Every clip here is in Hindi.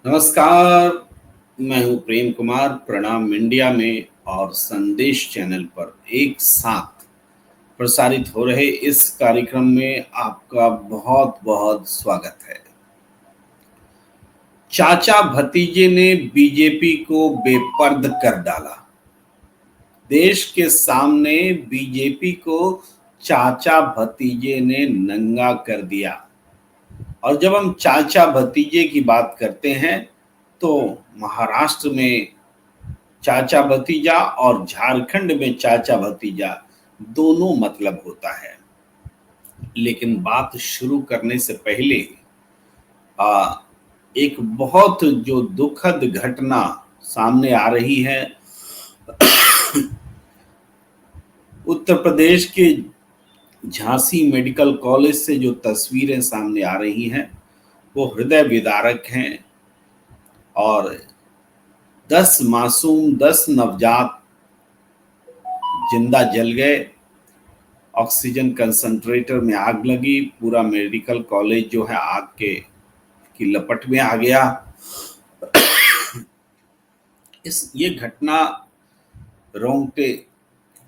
नमस्कार। मैं हूं प्रेम कुमार। प्रणाम इंडिया में और संदेश चैनल पर एक साथ प्रसारित हो रहे इस कार्यक्रम में आपका बहुत बहुत स्वागत है। चाचा भतीजे ने बीजेपी को बेपर्द कर डाला। देश के सामने बीजेपी को चाचा भतीजे ने नंगा कर दिया। और जब हम चाचा भतीजे की बात करते हैं तो महाराष्ट्र में चाचा भतीजा और झारखंड में चाचा भतीजा दोनों मतलब होता है। लेकिन बात शुरू करने से पहले आ, एक बहुत जो दुखद घटना सामने आ रही है। उत्तर प्रदेश के झांसी मेडिकल कॉलेज से जो तस्वीरें सामने आ रही हैं वो हृदय विदारक हैं। और 10 मासूम 10 नवजात जिंदा जल गए। ऑक्सीजन कंसंट्रेटर में आग लगी। पूरा मेडिकल कॉलेज जो है आग के की लपट में आ गया। ये घटना रोंगटे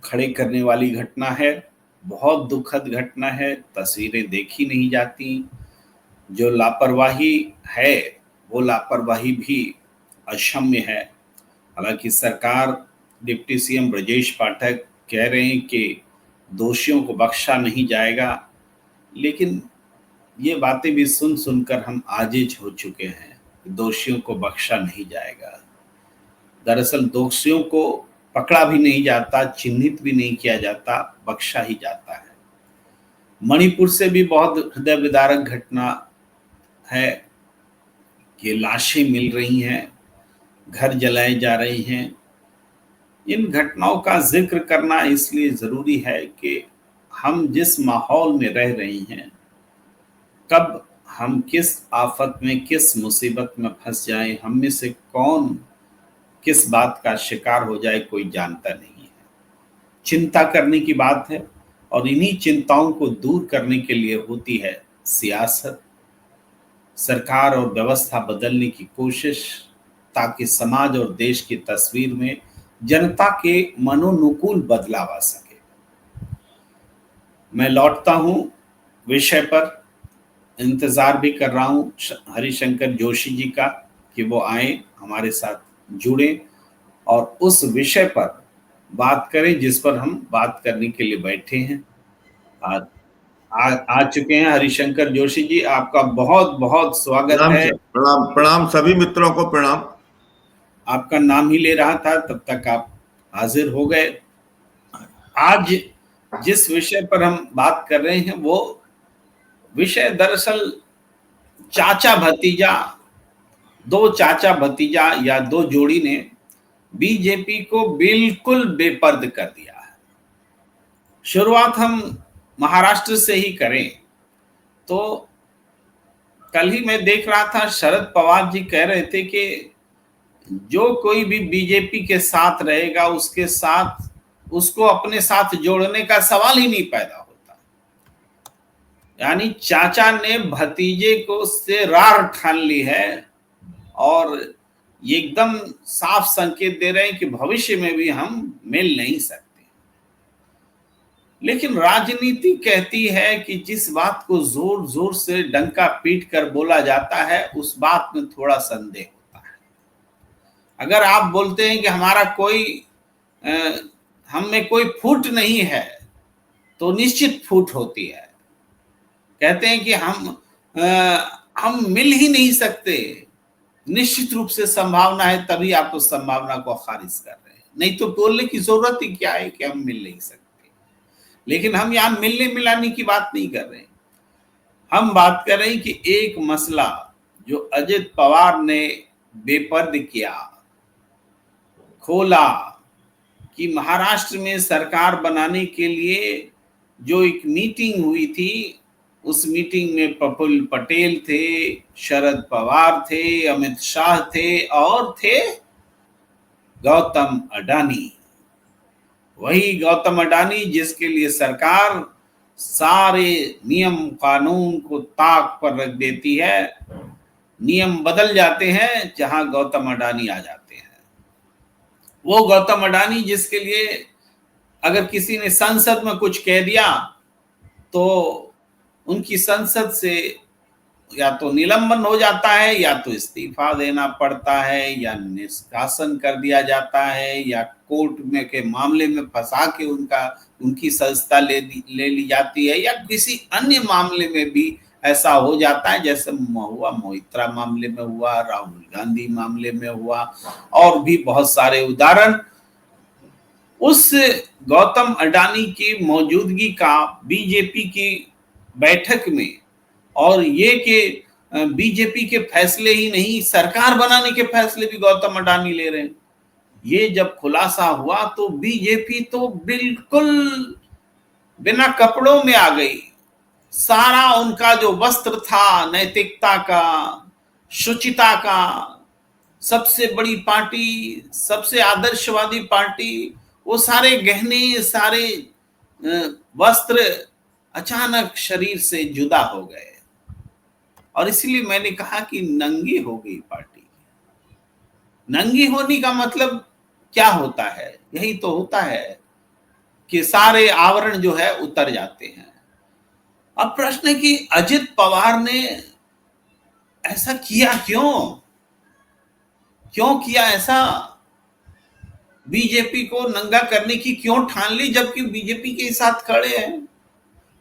खड़े करने वाली घटना है। बहुत दुखद घटना है। तस्वीरें देखी नहीं जाती। जो लापरवाही है वो लापरवाही भी अक्षम्य है। हालांकि सरकार, डिप्टी सीएम ब्रजेश पाठक कह रहे हैं कि दोषियों को बख्शा नहीं जाएगा, लेकिन ये बातें भी सुन सुनकर हम आजिज हो चुके हैं। दोषियों को बख्शा नहीं जाएगा। दरअसल दोषियों को पकड़ा भी नहीं जाता, चिन्हित भी नहीं किया जाता, बख्शा ही जाता है। मणिपुर से भी बहुत हृदय विदारक घटना है कि लाशें मिल रही हैं, घर जलाए जा रहे हैं। इन घटनाओं का जिक्र करना इसलिए जरूरी है कि हम जिस माहौल में रह रहे हैं, कब हम किस आफत में, किस मुसीबत में फंस जाएं, हम में से कौन किस बात का शिकार हो जाए, कोई जानता नहीं है। चिंता करने की बात है और इन्हीं चिंताओं को दूर करने के लिए होती है सियासत, सरकार और व्यवस्था बदलने की कोशिश, ताकि समाज और देश की तस्वीर में जनता के मनोनुकूल बदलाव आ सके। मैं लौटता हूं विषय पर। इंतजार भी कर रहा हूं हरिशंकर जोशी जी का कि वो आए, हमारे साथ जुड़े और उस विषय पर बात करें जिस पर हम बात करने के लिए बैठे हैं। आ, आ चुके हैं हरिशंकर जोशी जी। आपका बहुत बहुत स्वागत प्रणाम है। सर, प्रणाम प्रणाम सभी मित्रों को प्रणाम। आपका नाम ही ले रहा था, तब तक आप हाजिर हो गए। आज जिस विषय पर हम बात कर रहे हैं वो विषय दरअसल चाचा भतीजा, दो चाचा भतीजा या दो जोड़ी ने बीजेपी को बिल्कुल बेपर्द कर दिया है। शुरुआत हम महाराष्ट्र से ही करें तो कल ही मैं देख रहा था, शरद पवार जी कह रहे थे कि जो कोई भी बीजेपी के साथ रहेगा उसके साथ, उसको अपने साथ जोड़ने का सवाल ही नहीं पैदा होता। यानी चाचा ने भतीजे को से रार ठान ली है और ये एकदम साफ संकेत दे रहे हैं कि भविष्य में भी हम मिल नहीं सकते। लेकिन राजनीति कहती है कि जिस बात को जोर जोर से डंका पीट कर बोला जाता है उस बात में थोड़ा संदेह होता है। अगर आप बोलते हैं कि हमारा कोई हम में कोई फूट नहीं है तो निश्चित फूट होती है। कहते हैं कि हम मिल ही नहीं सकते, निश्चित रूप से संभावना है, तभी आप उस संभावना को खारिज कर रहे हैं। नहीं तो बोलने की जरूरत ही क्या है कि हम मिल नहीं सकते। लेकिन हम यहां मिलने मिलाने की बात नहीं कर रहे हैं। हम बात कर रहे हैं कि एक मसला जो अजित पवार ने बेपर्द किया, खोला, कि महाराष्ट्र में सरकार बनाने के लिए जो एक मीटिंग हुई थी, उस मीटिंग में प्रफुल्ल पटेल थे, शरद पवार थे, अमित शाह थे और थे गौतम अडानी। वही गौतम अडानी जिसके लिए सरकार सारे नियम कानून को ताक पर रख देती है नियम बदल जाते हैं जहां गौतम अडानी आ जाते हैं। वो गौतम अडानी जिसके लिए अगर किसी ने संसद में कुछ कह दिया तो उनकी संसद से या तो निलंबन हो जाता है, या तो इस्तीफा देना पड़ता है, या निष्कासन कर दिया जाता है, या कोर्ट में के मामले में फंसा के उनकी सदस्यता ले ली जाती है, या किसी अन्य मामले में भी ऐसा हो जाता है, जैसे हुआ मोहित्रा मामले में हुआ, राहुल गांधी मामले में हुआ, और भी बहुत सारे उदाहरण। उस गौतम अडानी की मौजूदगी का बीजेपी की बैठक में, और ये कि बीजेपी के फैसले ही नहीं, सरकार बनाने के फैसले भी गौतम अडानी ले रहे हैं, ये जब खुलासा हुआ तो बीजेपी तो बिल्कुल बिना कपड़ों में आ गई। सारा उनका जो वस्त्र था नैतिकता का, शुचिता का, सबसे बड़ी पार्टी, सबसे आदर्शवादी पार्टी, वो सारे गहने, सारे वस्त्र अचानक शरीर से जुदा हो गए। और इसलिए मैंने कहा कि नंगी हो गई पार्टी। नंगी होने का मतलब क्या होता है? यही तो होता है कि सारे आवरण जो है उतर जाते हैं। अब प्रश्न है कि अजित पवार ने ऐसा किया क्यों किया ऐसा? बीजेपी को नंगा करने की क्यों ठान ली, जबकि बीजेपी के साथ खड़े हैं?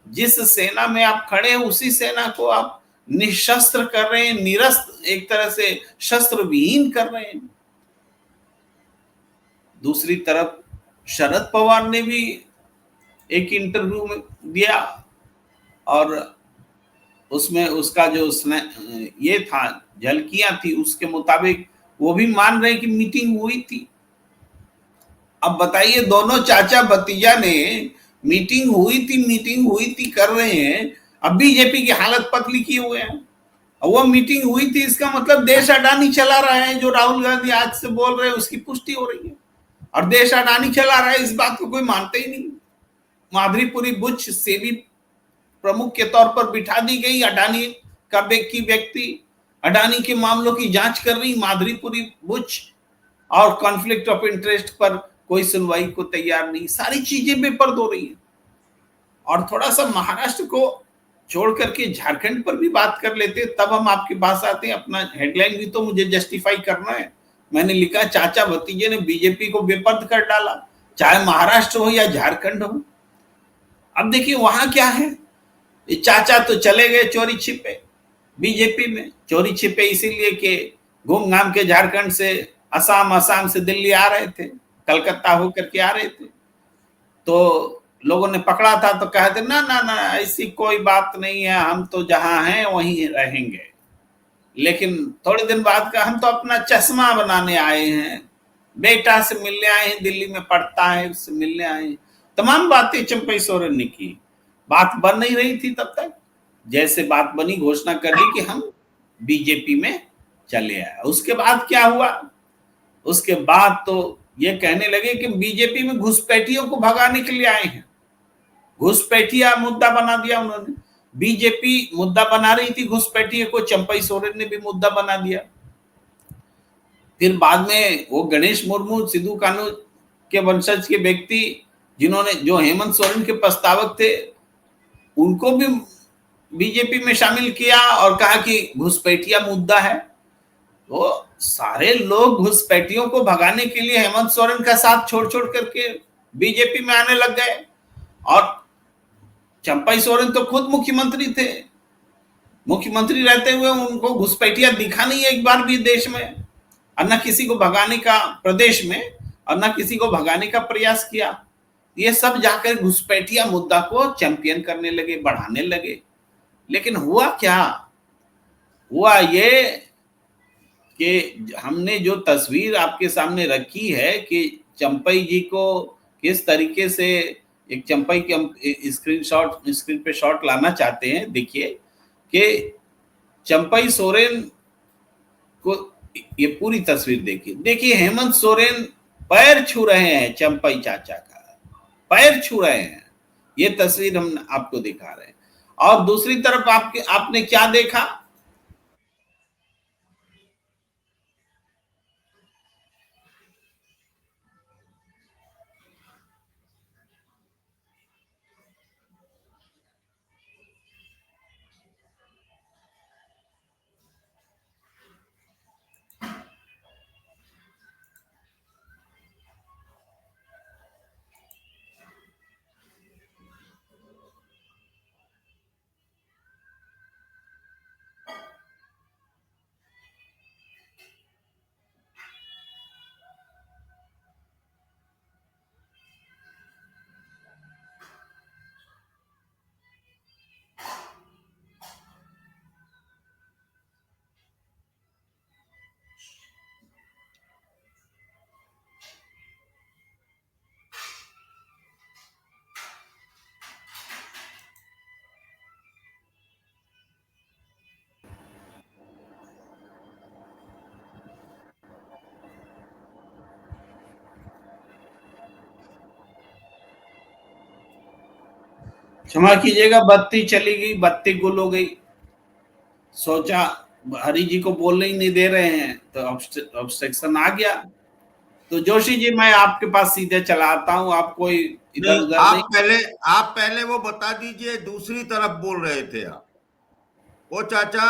जिस सेना में आप खड़े हैं उसी सेना को आप निशस्त्र कर रहे हैं, निरस्त, एक तरह से शस्त्र विहीन कर रहे हैं। दूसरी तरफ शरद पवार ने भी एक इंटरव्यू में दिया, और उसमें उसका जो उसने ये था, झलकियां थी, उसके मुताबिक वो भी मान रहे कि मीटिंग हुई थी। अब बताइए, दोनों चाचा भतीजा ने मीटिंग हुई थी कर रहे हैं, अब बीजेपी की हालत पतली किए हुए हैं। वो मीटिंग हुई थी, इसका मतलब देश अडानी चला रहा है। जो राहुल गांधी आज से बोल रहे हैं उसकी पुष्टि हो रही है, और देश अडानी चला रहा है, इस बात को कोई मानते ही नहीं। माधुरीपुरी बुच सेबी प्रमुख के तौर पर बिठा दी गई, अडानी का व्यक्ति अडानी के मामलों की जांच कर रही माधुरीपुरी बुच, और कॉन्फ्लिक्ट ऑफ इंटरेस्ट पर कोई सुनवाई को तैयार नहीं। सारी चीजें बेपर्द हो रही है। और थोड़ा सा महाराष्ट्र को छोड़ करके झारखंड पर भी बात कर लेते, तब हम आपके पास आते हैं। अपना हेडलाइन भी तो मुझे जस्टिफाई करना है। मैंने लिखा चाचा भतीजे ने बीजेपी को बेपर्द कर डाला, चाहे महाराष्ट्र हो या झारखंड हो। अब देखिए वहां क्या है, चाचा तो चले गए चोरी छिपे बीजेपी में, चोरी छिपे इसीलिए कि घूम घाम के झारखंड से असम से दिल्ली आ रहे थे, कलकत्ता होकर के आ रहे थे। तो लोगों ने पकड़ा था तो कहे थे ना ना ना, ऐसी कोई बात नहीं है, हम तो जहां हैं वहीं रहेंगे। लेकिन थोड़े दिन बाद का, हम तो अपना चश्मा बनाने आए हैं, बेटा से मिलने आए हैं, दिल्ली में पढ़ता है, उससे मिलने आए हैं। तमाम बातें चंपई सोरेन ने की। बात बन नहीं रही थी तब तक, जैसे बात बनी घोषणा कर दी कि हम बीजेपी में चले आए। उसके बाद क्या हुआ? उसके बाद तो ये कहने लगे कि बीजेपी में घुसपैठियों को भगाने के लिए आए हैं। घुसपैठिया मुद्दा बना दिया उन्होंने। बीजेपी मुद्दा बना रही थी घुसपैठियों को, चंपई सोरेन ने भी मुद्दा बना दिया। फिर बाद में वो गणेश मुर्मू, सिद्धू कानू के वंशज के व्यक्ति, जिन्होंने, जो हेमंत सोरेन के प्रस्तावक थे, उनको भी बीजेपी में शामिल किया और कहा कि घुसपैठिया मुद्दा है। तो सारे लोग घुसपैठियों को भगाने के लिए हेमंत सोरेन का साथ छोड़ छोड़ करके बीजेपी में आने लग गए। और चंपई सोरेन तो खुद मुख्यमंत्री थे, मुख्यमंत्री रहते हुए उनको घुसपैठिया दिखा नहीं एक बार भी देश में, और न किसी को भगाने का, प्रदेश में, और न किसी को भगाने का प्रयास किया। ये सब जाकर घुसपैठिया मुद्दा को चैंपियन करने लगे, बढ़ाने लगे। लेकिन हुआ क्या? हुआ ये कि हमने जो तस्वीर आपके सामने रखी है कि चंपई जी को किस तरीके से, एक चंपई के हम स्क्रीन पे शॉट लाना चाहते हैं। देखिए कि चंपई सोरेन को, ये पूरी तस्वीर देखिए हेमंत सोरेन पैर छू रहे हैं चंपई चाचा का, पैर छू रहे हैं। ये तस्वीर हम आपको दिखा रहे हैं। और दूसरी तरफ आपने क्या देखा? क्षमा कीजिएगा, बत्ती चली गई, बत्ती गुल हो गई। सोचा हरि जी को बोलने ही नहीं दे रहे हैं, तो ऑब्स्ट्रक्शन आ गया। तो जोशी जी, मैं आपके पास सीधे चला आता हूँ, आप कोई इधर नहीं, उधर नहीं। आप पहले वो बता दीजिए, दूसरी तरफ बोल रहे थे आप। ओ चाचा।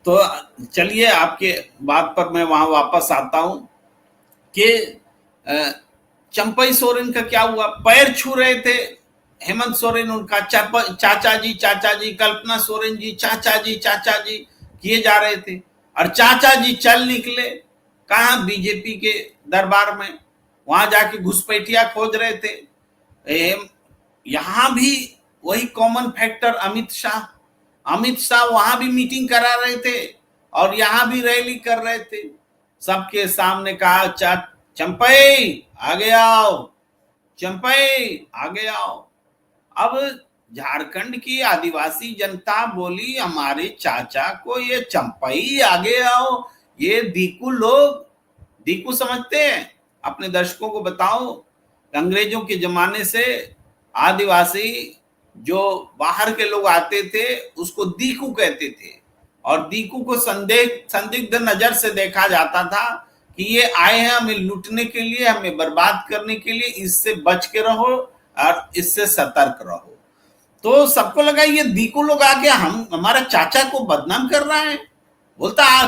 तो चलिए, आपके बात पर मैं वहां वापस आता हूं कि चंपई सोरेन का क्या हुआ। पैर छू रहे थे हेमंत सोरेन, उनका चाचा जी, कल्पना सोरेन जी, चाचा जी किए जा रहे थे। और चाचा जी चल निकले कहा, बीजेपी के दरबार में, वहां जाके घुसपैठिया खोज रहे थे। यहां भी वही कॉमन फैक्टर, अमित शाह वहां भी मीटिंग करा रहे थे और यहां भी रैली कर रहे थे। सबके सामने कहा, चंपई आगे आओ, चंपई आगे आओ। अब झारखंड की आदिवासी जनता बोली, हमारे चाचा को ये चंपई आगे आओ, ये दीकू लोग, दीकू समझते हैं? अपने दर्शकों को बताओ, अंग्रेजों के जमाने से आदिवासी जो बाहर के लोग आते थे उसको दीकू कहते थे, और दीकू को संदिग्ध नजर से देखा जाता था कि ये आए हैं हमें लूटने के लिए, हमें बर्बाद करने के लिए, इससे बच के रहो और इससे सतर्क रहो। तो सबको लगा ये दीकू लोग आके हम हमारा चाचा को बदनाम कर रहा है। बोलता,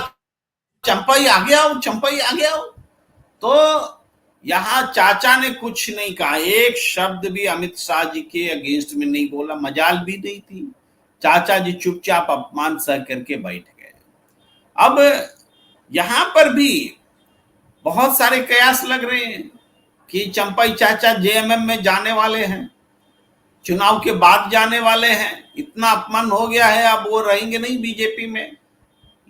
चंपई आगे आओ, चंपई आगे आओ। तो यहां चाचा ने कुछ नहीं कहा, एक शब्द भी अमित शाह जी के अगेंस्ट में नहीं बोला, मजाल भी नहीं थी। चाचा जी चुपचाप अपमान सह करके बैठ गए। अब यहां पर भी बहुत सारे कयास लग रहे हैं कि चंपई चाचा जेएमएम में जाने वाले हैं, चुनाव के बाद जाने वाले हैं, इतना अपमान हो गया है, अब वो रहेंगे नहीं बीजेपी में।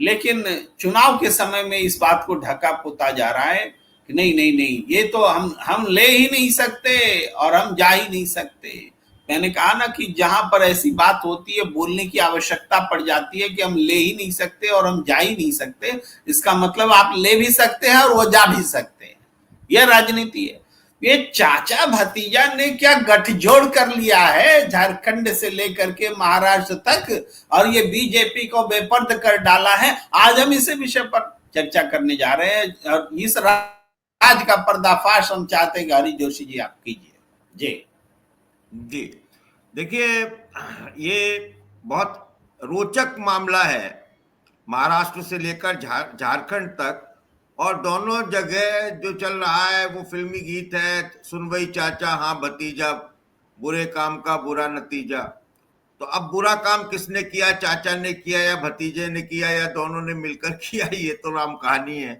लेकिन चुनाव के समय में इस बात को ढका पोता जा रहा है कि नहीं नहीं नहीं, ये तो हम ले ही नहीं सकते और हम जा ही नहीं सकते। मैंने कहा ना कि जहां पर ऐसी बात होती है, बोलने की आवश्यकता पड़ जाती है कि हम ले ही नहीं सकते और हम जा ही नहीं सकते, इसका मतलब आप ले भी सकते हैं और वो जा भी सकते हैं। यह राजनीति है। ये चाचा भतीजा ने क्या गठजोड़ कर लिया है झारखंड से लेकर के महाराष्ट्र तक, और ये बीजेपी को बेपर्द कर डाला है। आज हम इसी विषय पर चर्चा करने जा रहे हैं और इस राज का पर्दाफाश हम चाहते हैं हरि जोशी जी आप कीजिए। जी जी, देखिए, ये बहुत रोचक मामला है, महाराष्ट्र से लेकर झारखंड तक। और दोनों जगह जो चल रहा है वो फिल्मी गीत है, सुन वही चाचा हाँ भतीजा, बुरे काम का बुरा नतीजा। तो अब बुरा काम किसने किया, चाचा ने किया या भतीजे ने किया या दोनों ने मिलकर किया, ये तो राम कहानी है।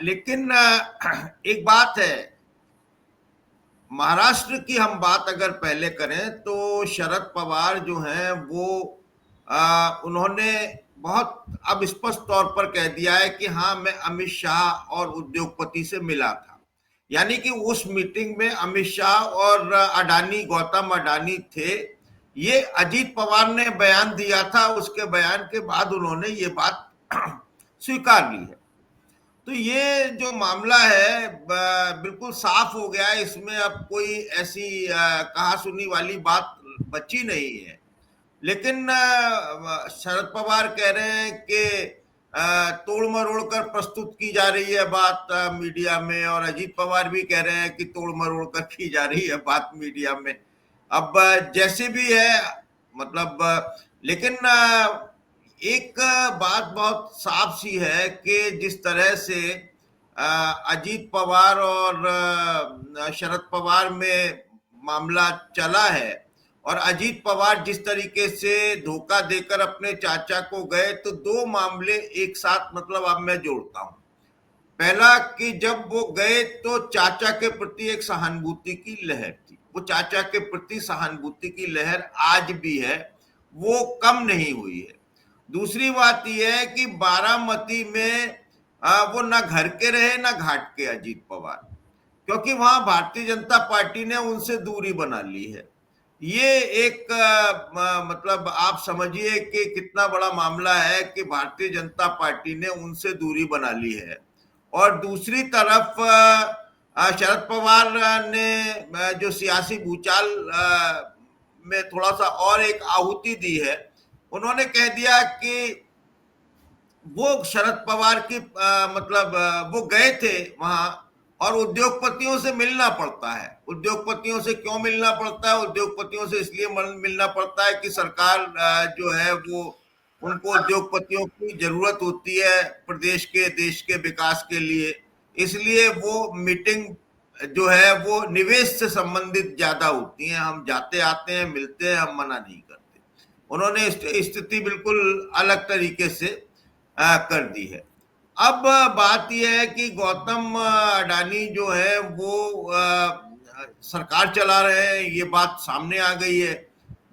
लेकिन एक बात है, महाराष्ट्र की हम बात अगर पहले करें तो शरद पवार जो हैं वो उन्होंने बहुत अब स्पष्ट तौर पर कह दिया है कि हाँ, मैं अमित शाह और उद्योगपति से मिला था। यानी कि उस मीटिंग में अमित शाह और अडानी, गौतम अडानी थे। ये अजीत पवार ने बयान दिया था, उसके बयान के बाद उन्होंने ये बात स्वीकार ली है। तो ये जो मामला है बिल्कुल साफ हो गया है, इसमें अब कोई ऐसी कहा सुनी वाली बात बची नहीं है। लेकिन शरद पवार कह रहे हैं कि तोड़ मरोड़ कर प्रस्तुत की जा रही है बात मीडिया में, और अजीत पवार भी कह रहे हैं कि तोड़ मरोड़ कर की जा रही है बात मीडिया में। अब जैसे भी है, मतलब लेकिन एक बात बहुत साफ सी है कि जिस तरह से अजीत पवार और शरद पवार में मामला चला है, और अजीत पवार जिस तरीके से धोखा देकर अपने चाचा को गए, तो दो मामले एक साथ, मतलब अब मैं जोड़ता हूं। पहला कि जब वो गए तो चाचा के प्रति एक सहानुभूति की लहर थी, वो चाचा के प्रति सहानुभूति की लहर आज भी है, वो कम नहीं हुई है। दूसरी बात यह है कि बारामती में वो ना घर के रहे ना घाट के अजीत पवार, क्योंकि वहां भारतीय जनता पार्टी ने उनसे दूरी बना ली है। ये एक मतलब आप समझिए कि कितना बड़ा मामला है कि भारतीय जनता पार्टी ने उनसे दूरी बना ली है। और दूसरी तरफ शरद पवार ने जो सियासी भूचाल में थोड़ा सा और एक आहुति दी है। उन्होंने कह दिया कि वो शरद पवार की मतलब वो गए थे वहां, और उद्योगपतियों से मिलना पड़ता है। उद्योगपतियों से क्यों मिलना पड़ता है? उद्योगपतियों से इसलिए मिलना पड़ता है कि सरकार जो है वो, उनको उद्योगपतियों की जरूरत होती है प्रदेश के, देश के विकास के लिए। इसलिए वो मीटिंग जो है वो निवेश से संबंधित ज्यादा होती हैं। हम जाते आते हैं, मिलते हैं, हम मना नहीं करते। उन्होंने स्थिति बिल्कुल अलग तरीके से कर दी है। अब बात यह है कि गौतम अडानी जो है वो सरकार चला रहे हैं, ये बात सामने आ गई है।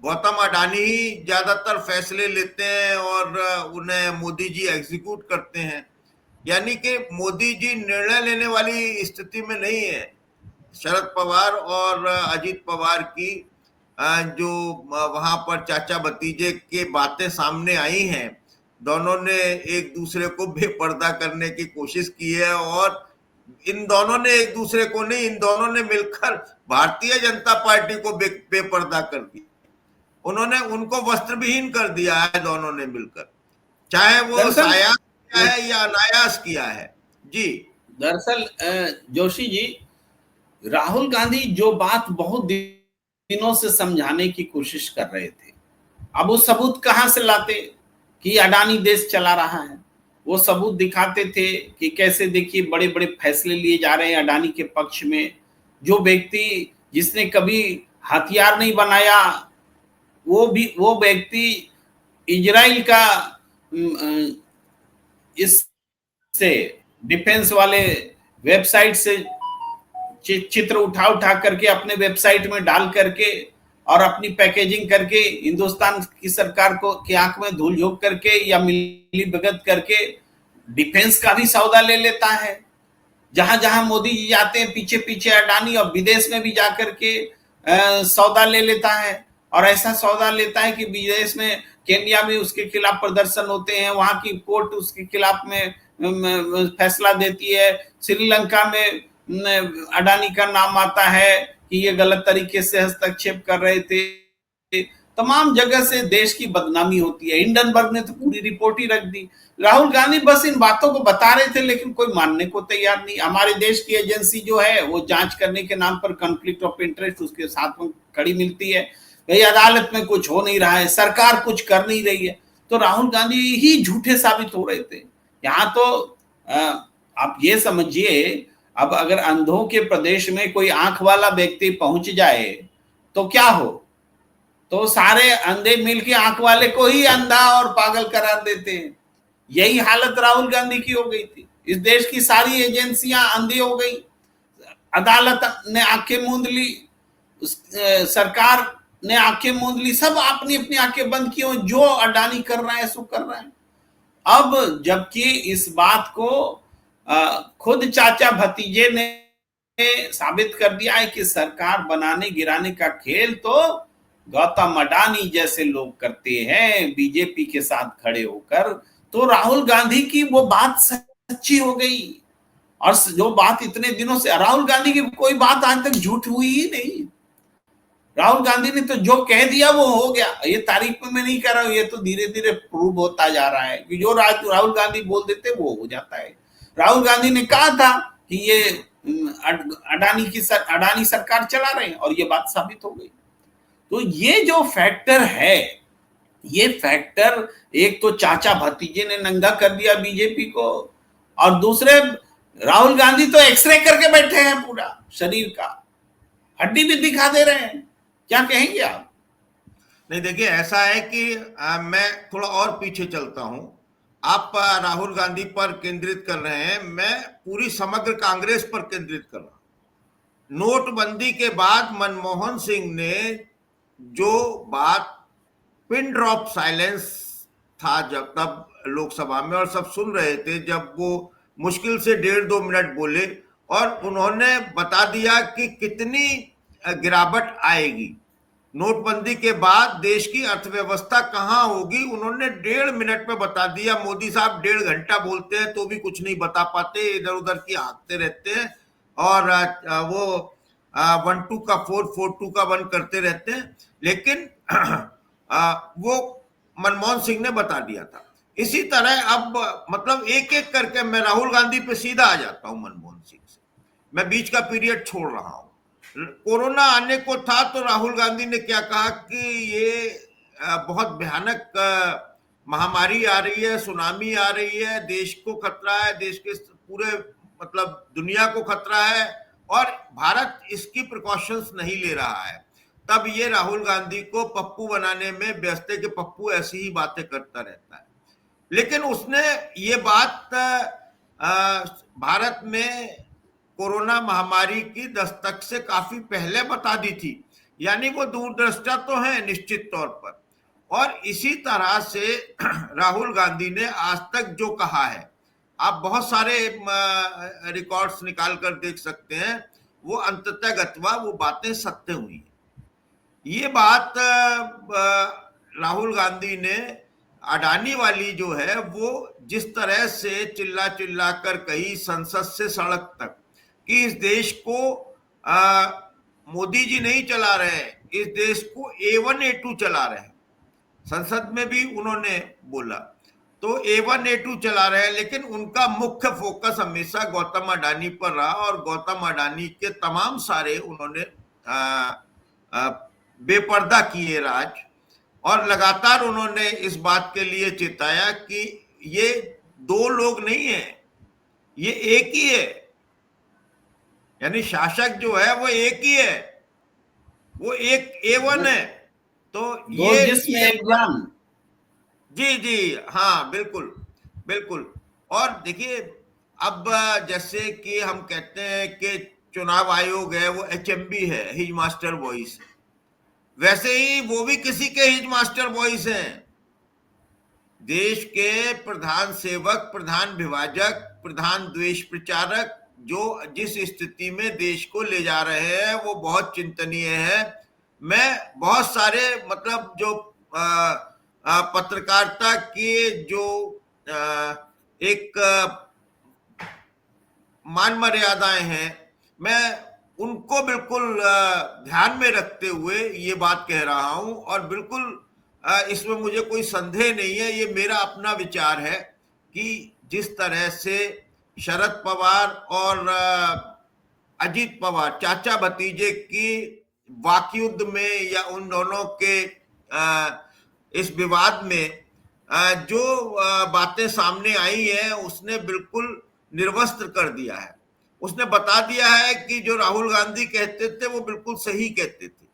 गौतम अडानी ही ज्यादातर फैसले लेते हैं और उन्हें मोदी जी एग्जीक्यूट करते हैं। यानी कि मोदी जी निर्णय लेने वाली स्थिति में नहीं है। शरद पवार और अजीत पवार की जो वहां पर चाचा भतीजे के बातें सामने आई हैं, दोनों ने एक दूसरे को बेपर्दा करने की कोशिश की है। और इन दोनों ने एक दूसरे को नहीं, इन दोनों ने मिलकर भारतीय जनता पार्टी को बेपर्दा कर दिया। उन्होंने उनको वस्त्र विहीन कर दिया है दोनों ने मिलकर, चाहे वो सायास किया है या अनायास किया है। जी दरअसल जोशी जी, राहुल गांधी जो बात बहुत दिनों से समझाने की कोशिश कर रहे थे, अब वो सबूत कहां से लाते कि अडानी देश चला रहा है? वो सबूत दिखाते थे कि कैसे, देखिए, बड़े बड़े फैसले लिए जा रहे हैं अडानी के पक्ष में। जो व्यक्ति जिसने कभी हथियार नहीं बनाया, वो व्यक्ति इजराइल का इस से डिफेंस वाले वेबसाइट से चित्र उठा करके अपने वेबसाइट में डाल करके और अपनी पैकेजिंग करके हिंदुस्तान की सरकार को की आंख में धूल झोंक करके या मिली भगत करके डिफेंस का भी सौदा ले लेता है। जहां जहां मोदी जी जाते हैं पीछे पीछे अडानी, और विदेश में भी जाकर के सौदा ले लेता है। और ऐसा सौदा लेता है कि विदेश में, केन्या में उसके खिलाफ प्रदर्शन होते हैं, वहां की कोर्ट उसके खिलाफ में फैसला देती है। श्रीलंका में अडानी का नाम आता है कि ये गलत तरीके से हस्तक्षेप कर रहे थे। तमाम जगह से देश की बदनामी होती है। हिंडनबर्ग ने तो पूरी रिपोर्ट ही रख दी। राहुल गांधी बस इन बातों को बता रहे थे, लेकिन कोई मानने को तैयार नहीं। हमारे देश की एजेंसी जो है वो जांच करने के नाम पर कॉन्फ्लिक्ट ऑफ इंटरेस्ट उसके साथ में खड़ी मिलती है। भाई अदालत में कुछ हो नहीं रहा है, सरकार कुछ कर नहीं रही है, तो राहुल गांधी ही झूठे साबित हो रहे थे। यहाँ तो आप ये समझिए, अब अगर अंधों के प्रदेश में कोई आंख वाला व्यक्ति पहुंच जाए तो क्या हो? तो सारे अंधे मिलके आंख वाले को ही अंधा और पागल करार देते हैं। यही हालत राहुल गांधी की हो गई थी। इस देश की सारी एजेंसियां अंधी हो गई, अदालत ने आंखें मूंद ली, सरकार ने आंखें मूंद ली, सब अपनी अपनी आंखें बंद की, जो अडानी कर रहा है सो कर रहा है। अब जबकि इस बात को खुद चाचा भतीजे ने साबित कर दिया है कि सरकार बनाने गिराने का खेल तो गौतम अडानी जैसे लोग करते हैं बीजेपी के साथ खड़े होकर, तो राहुल गांधी की वो बात सच्ची हो गई। और जो बात इतने दिनों से, राहुल गांधी की कोई बात आज तक झूठ हुई ही नहीं। राहुल गांधी ने तो जो कह दिया वो हो गया। ये तारीफ में मैं नहीं कर रहा हूं, ये तो धीरे धीरे प्रूव होता जा रहा है कि जो राहुल गांधी बोल देते वो हो जाता है। राहुल गांधी ने कहा था कि ये अडानी सरकार चला रहे हैं, और ये बात साबित हो गई। तो ये जो फैक्टर है, ये फैक्टर, एक तो चाचा भतीजे ने नंगा कर दिया बीजेपी को, और दूसरे राहुल गांधी तो एक्सरे करके बैठे हैं पूरा शरीर का, हड्डी भी दिखा दे रहे हैं। क्या कहेंगे आप? नहीं, देखिए ऐसा है कि मैं थोड़ा और पीछे चलता हूं। आप राहुल गांधी पर केंद्रित कर रहे हैं, मैं पूरी समग्र कांग्रेस पर केंद्रित कर रहा हूं। नोटबंदी के बाद मनमोहन सिंह ने जो बात, पिन ड्रॉप साइलेंस था जब तब लोकसभा में, और सब सुन रहे थे, जब वो मुश्किल से 1.5-2 मिनट बोले और उन्होंने बता दिया कि कितनी गिरावट आएगी नोटबंदी के बाद, देश की अर्थव्यवस्था कहां होगी, उन्होंने 1.5 मिनट में बता दिया। मोदी साहब 1.5 घंटा बोलते हैं तो भी कुछ नहीं बता पाते, इधर उधर की हाँकते रहते हैं। और वो 1-2 का 4, 4-2 का 1 करते रहते हैं, लेकिन वो मनमोहन सिंह ने बता दिया था। इसी तरह अब मतलब एक एक करके मैं राहुल गांधी पे सीधा आ जाता हूं मनमोहन सिंह से, मैं बीच का पीरियड छोड़ रहा हूं। कोरोना आने को था तो राहुल गांधी ने क्या कहा कि ये बहुत भयानक महामारी आ रही है, सुनामी आ रही है, देश को खतरा है, देश के पूरे मतलब दुनिया को खतरा है, और भारत इसकी प्रिकॉशंस नहीं ले रहा है। तब ये राहुल गांधी को पप्पू बनाने में व्यस्त है कि पप्पू ऐसी ही बातें करता रहता है। लेकिन उसने ये बात भारत में कोरोना महामारी की दस्तक से काफी पहले बता दी थी, यानी वो दूरदृष्टा तो है निश्चित तौर पर। और इसी तरह से राहुल गांधी ने आज तक जो कहा है, आप बहुत सारे रिकॉर्ड्स निकाल कर देख सकते हैं, वो अंततः गत्वा वो बातें सत्य हुई। ये बात राहुल गांधी ने अडानी वाली जो है वो जिस तरह से चिल्ला चिल्ला कर कही संसद से सड़क तक कि इस देश को मोदी जी नहीं चला रहे, इस देश को A1 A2 चला रहे। संसद में भी उन्होंने बोला तो A1 A2 चला रहे हैं, लेकिन उनका मुख्य फोकस हमेशा गौतम अडानी पर रहा, और गौतम अडानी के तमाम सारे उन्होंने बेपर्दा किए राज, और लगातार उन्होंने इस बात के लिए चेताया कि ये दो लोग नहीं है, ये एक ही है, यानी शासक जो है वो एक ही है, वो एक A1 है। तो ये जिसमें एक जान। जी जी हाँ बिल्कुल बिल्कुल। और देखिए अब जैसे कि हम कहते हैं कि चुनाव आयोग है वो HMB है, हिज मास्टर वॉइस, वैसे ही वो भी किसी के हिज मास्टर वॉइस हैं। देश के प्रधान सेवक, प्रधान विभाजक, प्रधान द्वेष प्रचारक जो जिस स्थिति में देश को ले जा रहे हैं वो बहुत चिंतनीय है। मैं बहुत सारे मतलब जो पत्रकारिता के जो एक मान मर्यादाएं हैं, मैं उनको बिल्कुल ध्यान में रखते हुए ये बात कह रहा हूं, और बिल्कुल इसमें मुझे कोई संदेह नहीं है, ये मेरा अपना विचार है कि जिस तरह से शरद पवार और अजीत पवार चाचा भतीजे की वाकयुद्ध में या उन दोनों के इस विवाद में जो बातें सामने आई है उसने बिल्कुल निर्वस्त्र कर दिया है। उसने बता दिया है कि जो राहुल गांधी कहते थे वो बिल्कुल सही कहते थे।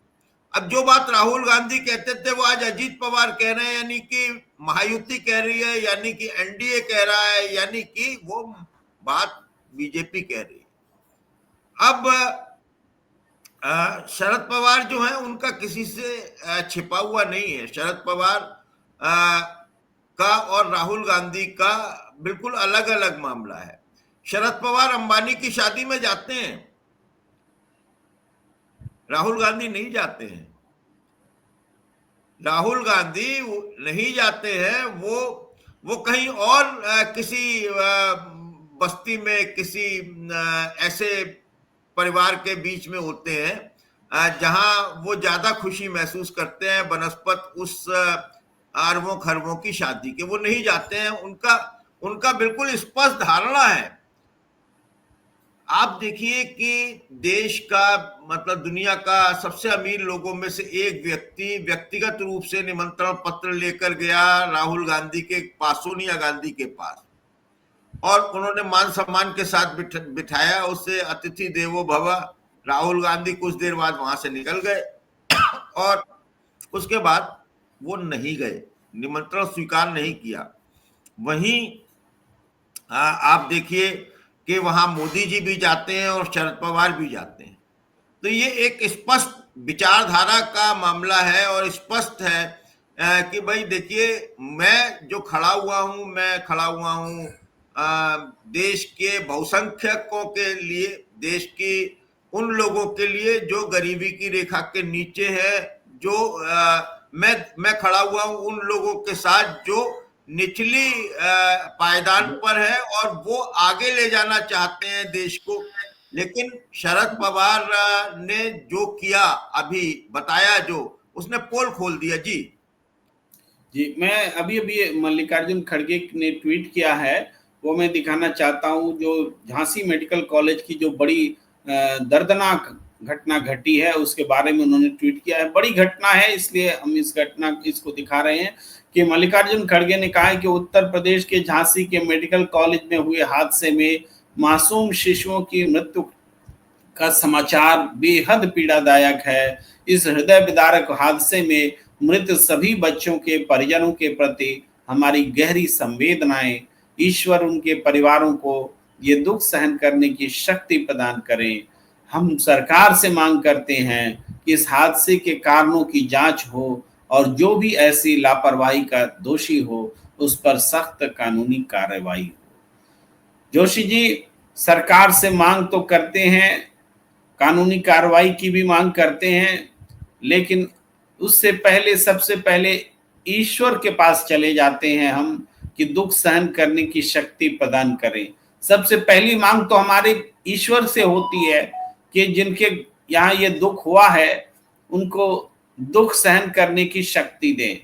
अब जो बात राहुल गांधी कहते थे वो आज अजीत पवार कह रहे हैं, यानी कि महायुति कह रही है, यानी कि NDA कह रहा है, यानी कि वो बात बीजेपी कह रही है। अब शरद पवार जो है उनका किसी से छिपा हुआ नहीं है। शरद पवार का और राहुल गांधी का बिल्कुल अलग अलग मामला है। शरद पवार अंबानी की शादी में जाते हैं, राहुल गांधी नहीं जाते हैं। राहुल गांधी नहीं जाते हैं, वो कहीं और किसी बस्ती में किसी ऐसे परिवार के बीच में होते हैं जहां वो ज्यादा खुशी महसूस करते हैं बनस्पत उस अरबों खरबों की शादी के। वो नहीं जाते हैं, उनका बिल्कुल स्पष्ट धारणा है। आप देखिए कि देश का मतलब दुनिया का सबसे अमीर लोगों में से एक व्यक्ति व्यक्तिगत रूप से निमंत्रण पत्र लेकर गया राहुल गांधी के पास, सोनिया गांधी के पास, और उन्होंने मान सम्मान के साथ बिठाया उसे, अतिथि देवो भव। राहुल गांधी कुछ देर बाद वहां से निकल गए और उसके बाद वो नहीं गए, निमंत्रण स्वीकार नहीं किया। वहीं आप देखिए कि वहां मोदी जी भी जाते हैं और शरद पवार भी जाते हैं। तो ये एक स्पष्ट विचारधारा का मामला है, और स्पष्ट है कि भाई देखिए मैं जो खड़ा हुआ हूं, मैं खड़ा हुआ हूं देश के बहुसंख्यकों के लिए, देश की उन लोगों के लिए जो गरीबी की रेखा के नीचे है, जो मैं खड़ा हुआ हूं उन लोगों के साथ जो निचली पायदान पर है और वो आगे ले जाना चाहते हैं देश को। लेकिन शरद पवार ने जो किया, अभी बताया, जो उसने पोल खोल दिया जी। जी, मैं अभी अभी मल्लिकार्जुन खड़गे ने ट्वीट किया है, वो मैं दिखाना चाहता हूँ। जो झांसी मेडिकल कॉलेज की जो बड़ी दर्दनाक घटना घटी है, उसके बारे में उन्होंने ट्वीट किया है। बड़ी घटना है, इसलिए हम इसको दिखा रहे हैं कि मल्लिकार्जुन खड़गे ने कहा है कि उत्तर प्रदेश के झांसी के मेडिकल कॉलेज में हुए हादसे में मासूम शिशुओं की मृत्यु का समाचार बेहद पीड़ादायक है। इस हृदय विदारक हादसे में मृत सभी बच्चों के परिजनों के प्रति हमारी गहरी संवेदनाएं। ईश्वर उनके परिवारों को ये दुख सहन करने की शक्ति प्रदान करें। हम सरकार से मांग करते हैं कि इस हादसे के कारणों की जांच हो और जो भी ऐसी लापरवाही का दोषी हो उस पर सख्त कानूनी कार्रवाई हो। जोशी जी, सरकार से मांग तो करते हैं, कानूनी कार्रवाई की भी मांग करते हैं, लेकिन उससे पहले सबसे पहले ईश्वर के पास चले जाते हैं हम कि दुख सहन करने की शक्ति प्रदान करें। सबसे पहली मांग तो हमारे ईश्वर से होती है कि जिनके यहाँ ये दुख हुआ है उनको दुख सहन करने की शक्ति दें।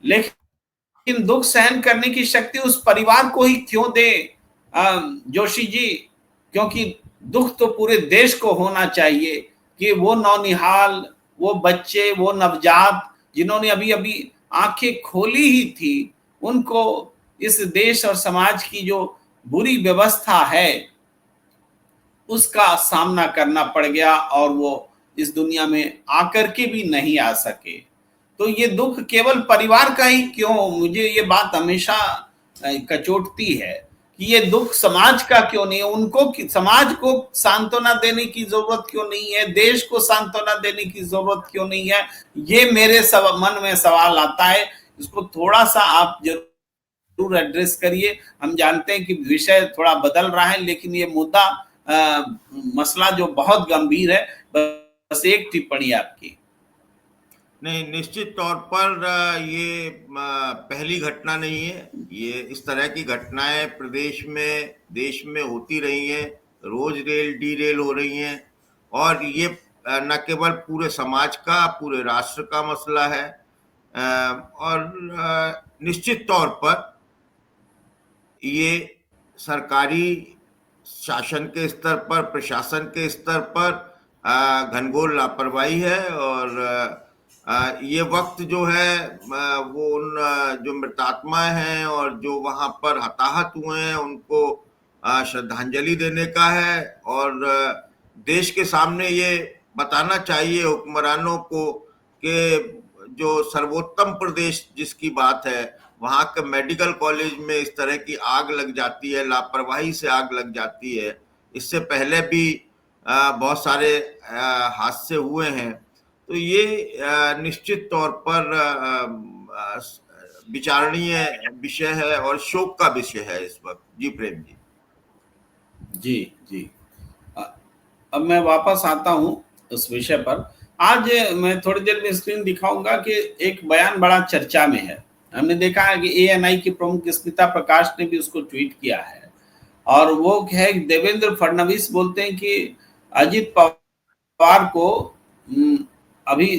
लेकिन दुख सहन करने की शक्ति उस परिवार को ही क्यों दे जोशी जी? क्योंकि दुख तो पूरे देश को होना चाहिए कि वो नौनिहाल, वो बच्चे, वो नवजात जिन्होंने अभी अभी आंखें खोली ही थी, उनको इस देश और समाज की जो बुरी व्यवस्था है उसका सामना करना पड़ गया और वो इस दुनिया में आकर के भी नहीं आ सके। तो ये दुख केवल परिवार का ही क्यों? मुझे ये बात हमेशा कचोटती है कि ये दुख समाज का क्यों नहीं है? उनको, समाज को सांत्वना देने की जरूरत क्यों नहीं है? देश को सांत्वना देने की जरूरत क्यों नहीं है? ये मेरे मन में सवाल आता है। इसको थोड़ा सा आप जरूर एड्रेस करिए। हम जानते हैं कि विषय थोड़ा बदल रहा है, लेकिन ये मुद्दा मसला जो बहुत गंभीर है। बस एक टिप्पणी आपकी। नहीं, निश्चित तौर पर ये पहली घटना नहीं है। ये इस तरह की घटनाएं प्रदेश में, देश में होती रही हैं। रोज रेल डी रेल हो रही हैं और ये न केवल पूरे समाज का, पूरे राष्ट्र का मसला है। और निश्चित तौर पर ये सरकारी शासन के स्तर पर, प्रशासन के स्तर पर घनघोर लापरवाही है। और ये वक्त जो है वो उन जो मृतात्मा हैं और जो वहां पर हताहत हुए हैं उनको श्रद्धांजलि देने का है। और देश के सामने ये बताना चाहिए हुक्मरानों को कि जो सर्वोत्तम प्रदेश जिसकी बात है, वहां के मेडिकल कॉलेज में इस तरह की आग लग जाती है, लापरवाही से आग लग जाती है। इससे पहले भी बहुत सारे हादसे हुए हैं। तो ये निश्चित तौर पर विचारणीय विषय है और शोक का विषय है इस वक्त। जी प्रेम जी। जी जी, अब मैं वापस आता हूं उस विषय पर। आज मैं थोड़ी देर में स्क्रीन दिखाऊंगा कि एक बयान बड़ा चर्चा में है। हमने देखा है कि एएनआई की प्रमुख स्मिता प्रकाश ने भी उसको ट्वीट किया है, और वो है देवेंद्र फडणवीस बोलते हैं कि अजित पवार को अभी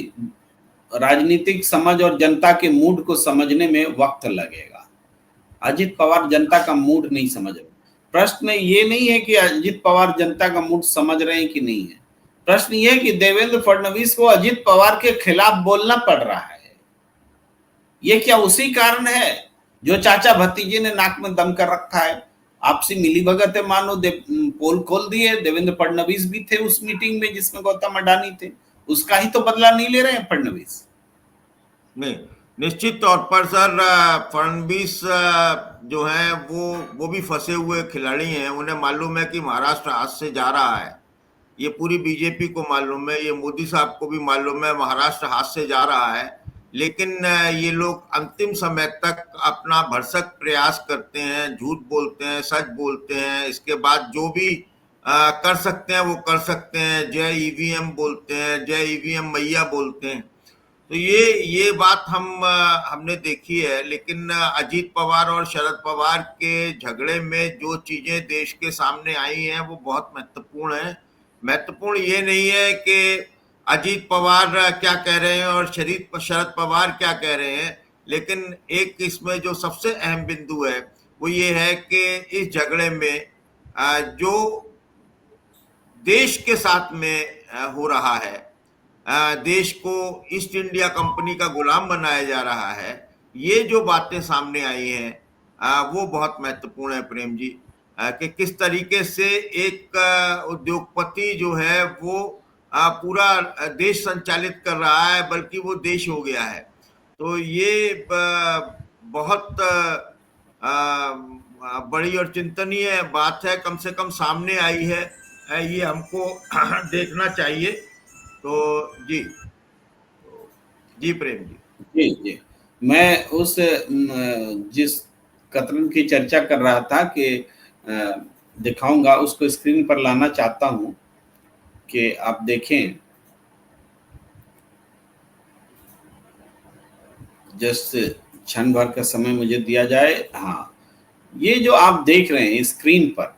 राजनीतिक समझ और जनता के मूड को समझने में वक्त लगेगा। अजित पवार जनता का मूड नहीं समझ रहे। प्रश्न ये नहीं है कि अजित पवार जनता का मूड समझ रहे हैं कि नहीं है, प्रश्न ये है कि देवेंद्र फडणवीस को अजित पवार के खिलाफ बोलना पड़ रहा है। ये क्या उसी कारण है जो चाचा भतीजे ने नाक में दम कर रखा है? आपसी मिलीभगत है, मानो पोल खोल दिए। देवेंद्र फडणवीस भी थे उस मीटिंग में जिसमें गौतम अडानी थे, उसका ही तो बदला नहीं ले रहे हैं फडणवीस। नहीं, निश्चित तौर पर सर, फडणवीस जो है वो भी फंसे हुए खिलाड़ी हैं। उन्हें मालूम है कि महाराष्ट्र हाथ से जा रहा है। ये पूरी बीजेपी को मालूम है, ये मोदी साहब को भी मालूम है महाराष्ट्र हाथ से जा रहा है। लेकिन ये लोग अंतिम समय तक अपना भरसक प्रयास करते हैं, झूठ बोलते हैं, सच बोलते हैं। इसके बाद जो भी कर सकते हैं वो कर सकते हैं। जय ईवीएम बोलते हैं, जय ईवीएम मैया बोलते हैं। तो ये बात हमने देखी है। लेकिन अजीत पवार और शरद पवार के झगड़े में जो चीजें देश के सामने आई हैं वो बहुत महत्वपूर्ण है। महत्वपूर्ण ये नहीं है कि अजीत पवार क्या कह रहे हैं और शरद पवार क्या कह रहे हैं, लेकिन एक इसमें जो सबसे अहम बिंदु है वो ये है कि इस झगड़े में जो देश के साथ में हो रहा है, देश को ईस्ट इंडिया कंपनी का गुलाम बनाया जा रहा है, ये जो बातें सामने आई हैं वो बहुत महत्वपूर्ण है प्रेम जी। कि किस तरीके से एक उद्योगपति जो है वो पूरा देश संचालित कर रहा है, बल्कि वो देश हो गया है। तो ये बहुत बड़ी और चिंतनीय बात है, कम से कम सामने आई है, ये हमको देखना चाहिए। तो जी जी प्रेम जी। जी जी, मैं उस जिस कतरन की चर्चा कर रहा था कि दिखाऊंगा, उसको स्क्रीन पर लाना चाहता हूं कि आप देखें। जस्ट क्षण भर का समय मुझे दिया जाए। हाँ, ये जो आप देख रहे हैं स्क्रीन पर,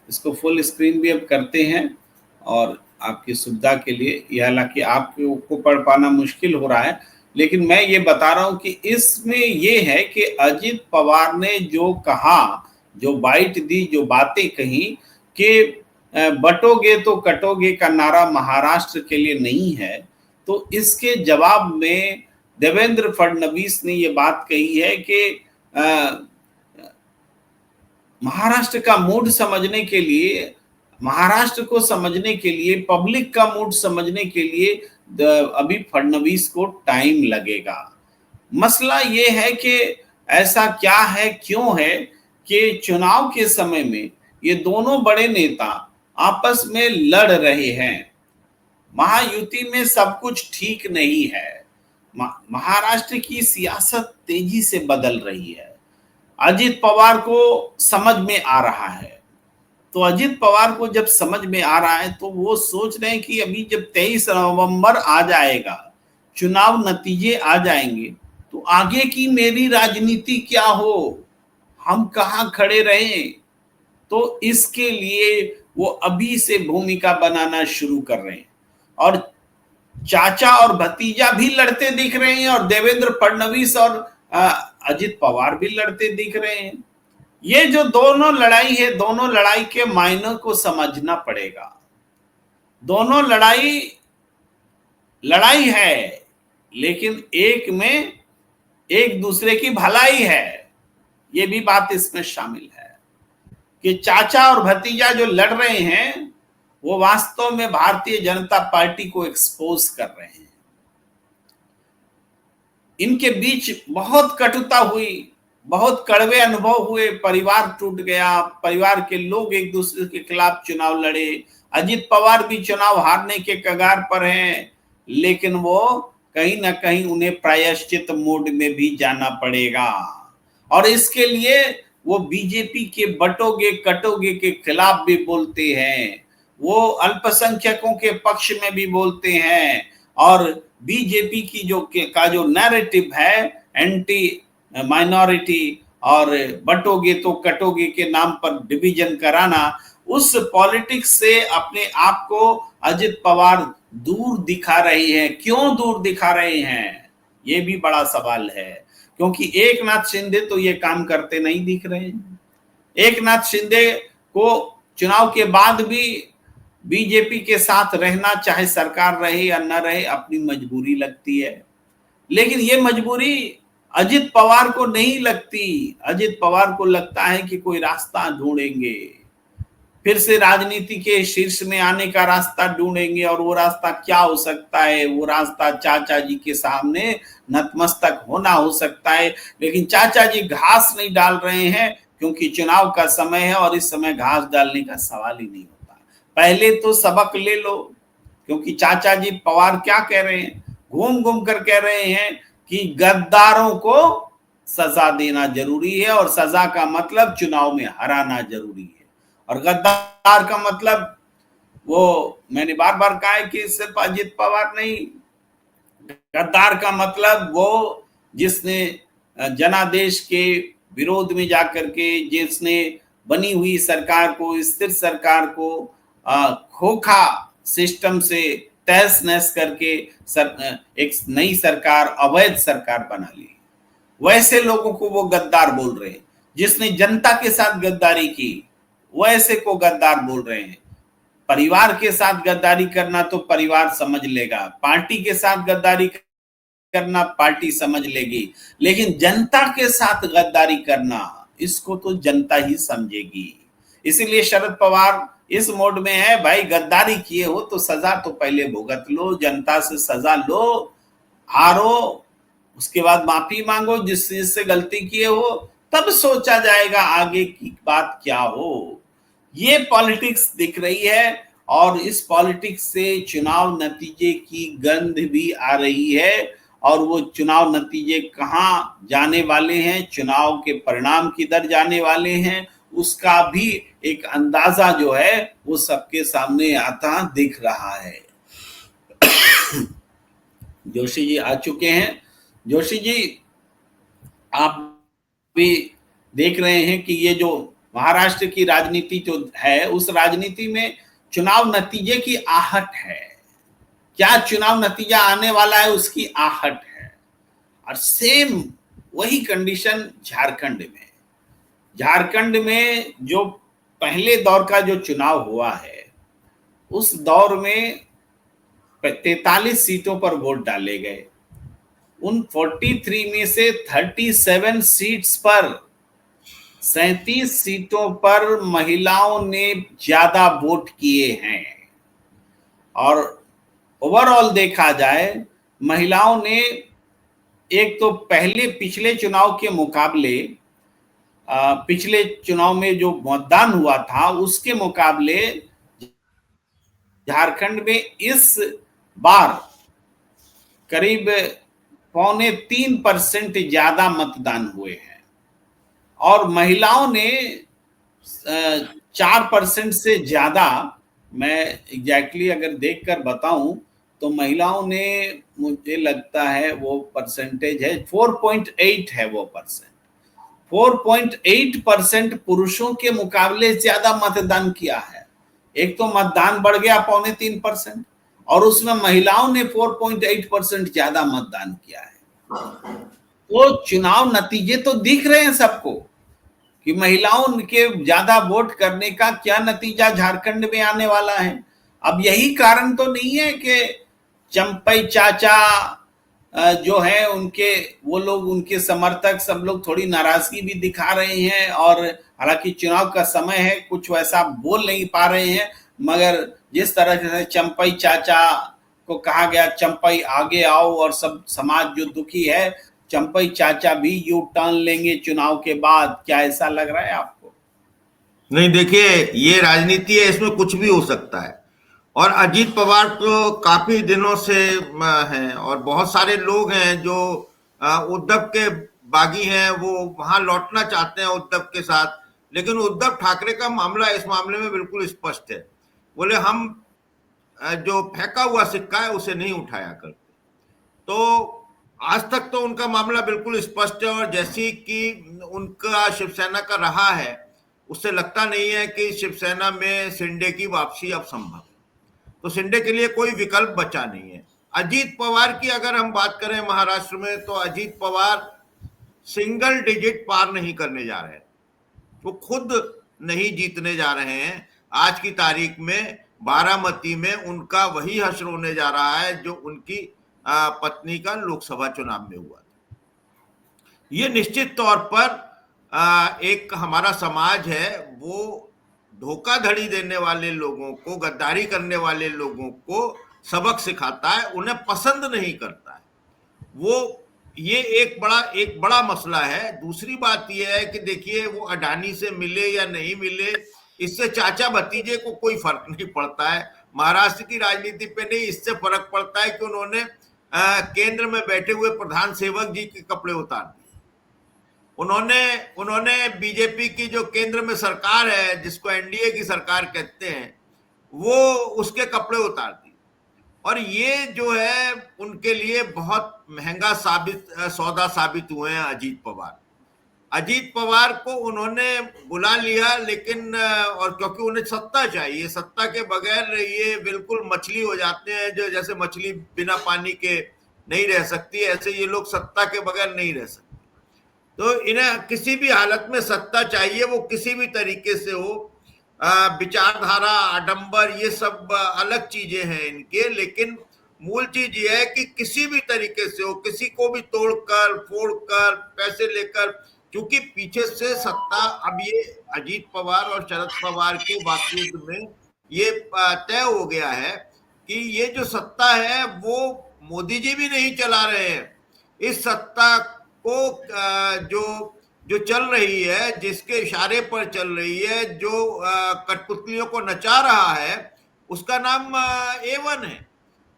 इसको फुल स्क्रीन भी अब करते हैं और आपकी सुविधा के लिए। ये हालांकि आपको पढ़ पाना मुश्किल हो रहा है, लेकिन मैं ये बता रहा हूं कि इसमें ये है कि अजित पवार ने जो कहा, जो बाइट दी, जो बातें कही कि बटोगे तो कटोगे का नारा महाराष्ट्र के लिए नहीं है, तो इसके जवाब में देवेंद्र फडणवीस ने ये बात कही है कि महाराष्ट्र का मूड समझने के लिए, महाराष्ट्र को समझने के लिए, पब्लिक का मूड समझने के लिए अभी फडणवीस को टाइम लगेगा। मसला ये है कि ऐसा क्या है, क्यों है कि चुनाव के समय में ये दोनों बड़े नेता आपस में लड़ रहे हैं। महायुति में सब कुछ ठीक नहीं है। महाराष्ट्र की सियासत तेजी से बदल रही है। अजित पवार को समझ में आ रहा है। तो अजित पवार को जब समझ में आ रहा है तो वो सोच रहे हैं कि अभी जब 23 नवंबर आ जाएगा, चुनाव नतीजे आ जाएंगे, तो आगे की मेरी राजनीति क्या हो, हम कहाँ खड़े रहें। तो इसके लिए वो अभी से भूमिका बनाना शुरू कर रहे हैं। और चाचा और भतीजा भी लड़ते दिख रहे हैं और देवेंद्र फडणवीस और अजित पवार भी लड़ते दिख रहे हैं। ये जो दोनों लड़ाई है, दोनों लड़ाई के मायनों को समझना पड़ेगा। दोनों लड़ाई है, लेकिन एक में एक दूसरे की भलाई है। ये भी बात इसमें शामिल है कि चाचा और भतीजा जो लड़ रहे हैं वो वास्तव में भारतीय जनता पार्टी को एक्सपोज कर रहे हैं। इनके बीच बहुत कटुता हुई, बहुत कड़वे अनुभव हुए, परिवार टूट गया, परिवार के लोग एक दूसरे के खिलाफ चुनाव लड़े। अजित पवार भी चुनाव हारने के कगार पर हैं, लेकिन वो कहीं ना कहीं उन्हें प्रायश्चित मोड में भी जाना पड़ेगा। और इसके लिए वो बीजेपी के बटोगे कटोगे के खिलाफ भी बोलते हैं, वो अल्पसंख्यकों के पक्ष में भी बोलते हैं। और बीजेपी की जो नैरेटिव है, एंटी माइनॉरिटी और बटोगे तो कटोगे के नाम पर डिवीजन कराना, उस पॉलिटिक्स से अपने आप को अजित पवार दूर दिखा रहे हैं। क्यों दूर दिखा रहे हैं, ये भी बड़ा सवाल है। क्योंकि एकनाथ शिंदे तो ये काम करते नहीं दिख रहे हैं। एकनाथ शिंदे को चुनाव के बाद भी बीजेपी के साथ रहना, चाहे सरकार रहे या न रहे, अपनी मजबूरी लगती है। लेकिन ये मजबूरी अजित पवार को नहीं लगती। अजित पवार को लगता है कि कोई रास्ता ढूंढेंगे, फिर से राजनीति के शीर्ष में आने का रास्ता ढूंढेंगे। और वो रास्ता क्या हो सकता है? वो रास्ता चाचा जी के सामने नतमस्तक होना हो सकता है। लेकिन चाचा जी घास नहीं डाल रहे हैं, क्योंकि चुनाव का समय है और इस समय घास डालने का सवाल ही नहीं होता। पहले तो सबक ले लो, क्योंकि चाचा जी पवार क्या कह रहे हैं, घूम घूम कर कह रहे हैं कि गद्दारों को सजा देना जरूरी है और सजा का मतलब चुनाव में हराना जरूरी है। और गद्दार का मतलब, वो मैंने बार बार कहा है कि सिर्फ अजित पवार नहीं, गद्दार का मतलब वो जिसने जनादेश के विरोध में जाकर के, जिसने बनी हुई सरकार को, स्थिर सरकार को खोखा सिस्टम से तहस नहस करके एक नई सरकार, अवैध सरकार बना ली, वैसे लोगों को वो गद्दार बोल रहे हैं। जिसने जनता के साथ गद्दारी की वैसे को गद्दार बोल रहे हैं। परिवार के साथ गद्दारी करना तो परिवार समझ लेगा, पार्टी के साथ गद्दारी करना पार्टी समझ लेगी, लेकिन जनता के साथ गद्दारी करना, इसको तो जनता ही समझेगी। इसीलिए शरद पवार इस मोड में है, भाई गद्दारी किए हो तो सजा तो पहले भुगत लो, जनता से सजा लो, हारो, उसके बाद माफी मांगो जिस चीज से गलती किए हो, तब सोचा जाएगा आगे की बात क्या हो। ये पॉलिटिक्स दिख रही है और इस पॉलिटिक्स से चुनाव नतीजे की गंध भी आ रही है, और वो चुनाव नतीजे कहाँ जाने वाले हैं, चुनाव के परिणाम किधर जाने वाले हैं, उसका भी एक अंदाजा जो है वो सबके सामने आता दिख रहा है। जोशी जी आ चुके हैं। जोशी जी, आप भी देख रहे हैं कि ये जो महाराष्ट्र की राजनीति जो है, उस राजनीति में चुनाव नतीजे की आहट है, क्या चुनाव नतीजा आने वाला है उसकी आहट है। और सेम वही कंडीशन झारखंड में। झारखंड में जो पहले दौर का जो चुनाव हुआ है, उस दौर में 43 सीटों पर वोट डाले गए। उन 43 में से 37 सीट्स पर, 37 सीटों पर महिलाओं ने ज्यादा वोट किए हैं। और ओवरऑल देखा जाए, महिलाओं ने एक तो पहले पिछले चुनाव के मुकाबले, पिछले चुनाव में जो मतदान हुआ था उसके मुकाबले झारखंड में इस बार करीब 2.25% ज्यादा मतदान हुए हैं, और महिलाओं ने 4% से ज्यादा, मैं एग्जैक्टली अगर देखकर बताऊं तो महिलाओं ने, मुझे लगता है वो परसेंटेज है 4.8 है वो परसेंट, 4.8% पुरुषों के मुकाबले ज्यादा मतदान किया है। एक तो मतदान बढ़ गया 2.25%, और उसमें महिलाओं ने 4.8% ज्यादा मतदान किया है। तो चुनाव नतीजे तो दिख रहे हैं सबको कि महिलाओं के ज्यादा वोट करने का क्या नतीजा झारखंड में आने वाला है। अब यही कारण तो नहीं है कि चंपई चाचा जो है उनके, वो लोग, उनके समर्थक सब लोग थोड़ी नाराजगी भी दिखा रहे हैं, और हालांकि चुनाव का समय है, कुछ वैसा बोल नहीं पा रहे हैं, मगर जिस तरह से चंपई चाचा को कहा गया, चंपई आगे आओ, और सब समाज जो दुखी है, चंपई चाचा भी यू टर्न लेंगे चुनाव के बाद, क्या ऐसा लग रहा है आपको? नहीं, देखिए, ये राजनीति है, इसमें कुछ भी हो सकता है। और अजीत पवार तो काफी दिनों से हैं, और बहुत सारे लोग हैं जो उद्धव के बागी हैं, वो वहां लौटना चाहते हैं उद्धव के साथ। लेकिन उद्धव ठाकरे का मामला इस मामले में बिल्कुल स्पष्ट है। बोले हम जो फेंका हुआ सिक्का है उसे नहीं उठाया करते। तो आज तक तो उनका मामला बिल्कुल स्पष्ट है, और जैसी कि उनका शिवसेना का रहा है, उससे लगता नहीं है कि शिवसेना में शिंदे की वापसी अब संभव है। तो शिंदे के लिए कोई विकल्प बचा नहीं है। अजीत पवार की अगर हम बात करें महाराष्ट्र में, तो अजीत पवार सिंगल डिजिट पार नहीं करने जा रहे हैं, वो खुद नहीं जीतने जा रहे हैं। आज की तारीख में बारामती में उनका वही हश्र होने जा रहा है जो उनकी पत्नी का लोकसभा चुनाव में हुआ था। ये निश्चित तौर पर एक हमारा समाज है, वो धोखाधड़ी देने वाले लोगों को, गद्दारी करने वाले लोगों को सबक सिखाता है, उन्हें पसंद नहीं करता है। वो ये एक बड़ा मसला है। दूसरी बात यह है कि देखिए, वो अडानी से मिले या नहीं मिले, इससे चाचा भतीजे को कोई फर्क नहीं पड़ता है। महाराष्ट्र की राजनीति पे नहीं, इससे फर्क पड़ता है कि उन्होंने केंद्र में बैठे हुए प्रधान सेवक जी के कपड़े उतार दिए। उन्होंने बीजेपी की जो केंद्र में सरकार है, जिसको एनडीए की सरकार कहते हैं, वो उसके कपड़े उतार दिए। और ये जो है उनके लिए बहुत महंगा सौदा साबित हुए हैं अजीत पवार। अजीत पवार को उन्होंने बुला लिया, लेकिन और क्योंकि उन्हें सत्ता चाहिए, सत्ता के बगैर ये बिल्कुल मछली हो जाते हैं, जो जैसे मछली बिना पानी के नहीं रह सकती, ऐसे ये लोग सत्ता के बगैर नहीं रह सकते। तो इन्हें किसी भी हालत में सत्ता चाहिए, वो किसी भी तरीके से हो। विचारधारा, आडंबर, ये सब अलग चीजें हैं इनके, लेकिन मूल चीज ये है कि किसी भी तरीके से हो, किसी को भी तोड़कर फोड़कर पैसे लेकर, क्योंकि पीछे से सत्ता अब ये अजीत पवार और शरद पवार के बातचीत में ये तय हो गया है कि ये जो सत्ता है वो मोदी जी भी नहीं चला रहे हैं। इस सत्ता को जो जो चल रही है, जिसके इशारे पर चल रही है, जो कठपुतलियों को नचा रहा है, उसका नाम A1 है।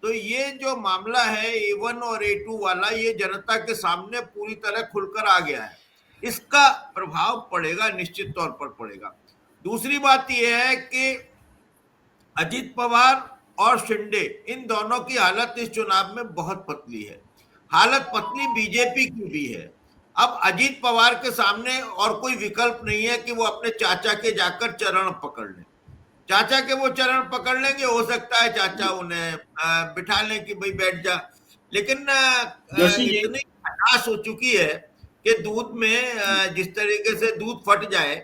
तो ये जो मामला है A1 और A2 वाला, ये जनता के सामने पूरी तरह खुलकर आ गया है। इसका प्रभाव पड़ेगा, निश्चित तौर पर पड़ेगा। दूसरी बात यह है कि अजीत पवार और शिंदे, इन दोनों की हालत इस चुनाव में बहुत पतली है। हालत पतली बीजेपी की भी है। अब अजीत पवार के सामने और कोई विकल्प नहीं है कि वो अपने चाचा के जाकर चरण पकड़ लें। चाचा के वो चरण पकड़ लेंगे, हो सकता है चाचा उन्हें बिठा लें कि भाई बैठ जा, लेकिन जोशी जी, इतनी खटास हो चुकी है कि दूध में जिस तरीके से दूध फट जाए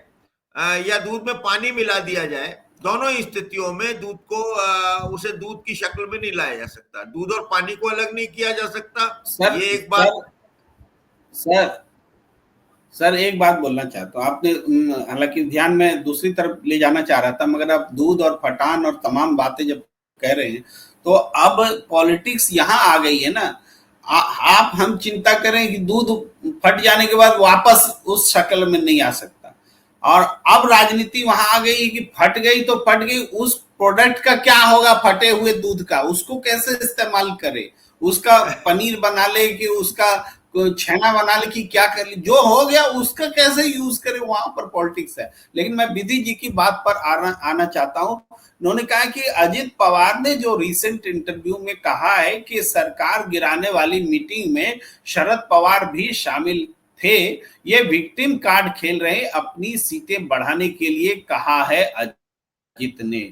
या दूध में पानी मिला दिया जाए, दोनों ही स्थितियों में दूध को उसे दूध की शक्ल में नहीं लाया जा सकता। दूध और पानी को अलग नहीं किया जा सकता, सर ये एक बात। सर सर सर एक बात बोलना चाहता हूँ। आपने हालांकि ध्यान में दूसरी तरफ ले जाना चाह रहा था, मगर आप दूध और फटान और तमाम बातें जब कह रहे हैं तो अब पॉलिटिक्स यहाँ आ गई है ना। आप हम चिंता करें कि दूध फट जाने के बाद वापस उस शक्ल में नहीं आ सकता, और अब राजनीति वहां आ गई कि फट गई तो फट गई, उस प्रोडक्ट का क्या होगा फटे हुए दूध का, उसको कैसे इस्तेमाल करे, उसका पनीर बना ले कि उसका छेना बना ले कि क्या कर ले, जो हो गया उसका कैसे यूज करे, वहां पर पॉलिटिक्स है। लेकिन मैं विधि जी की बात पर आना चाहता हूं। उन्होंने कहा कि अजित पवार ने जो रिसेंट इंटरव्यू में कहा है कि सरकार गिराने वाली मीटिंग में शरद पवार भी शामिल थे, ये विक्टिम कार्ड खेल रहे, अपनी सीटें बढ़ाने के लिए कहा है अजित ने।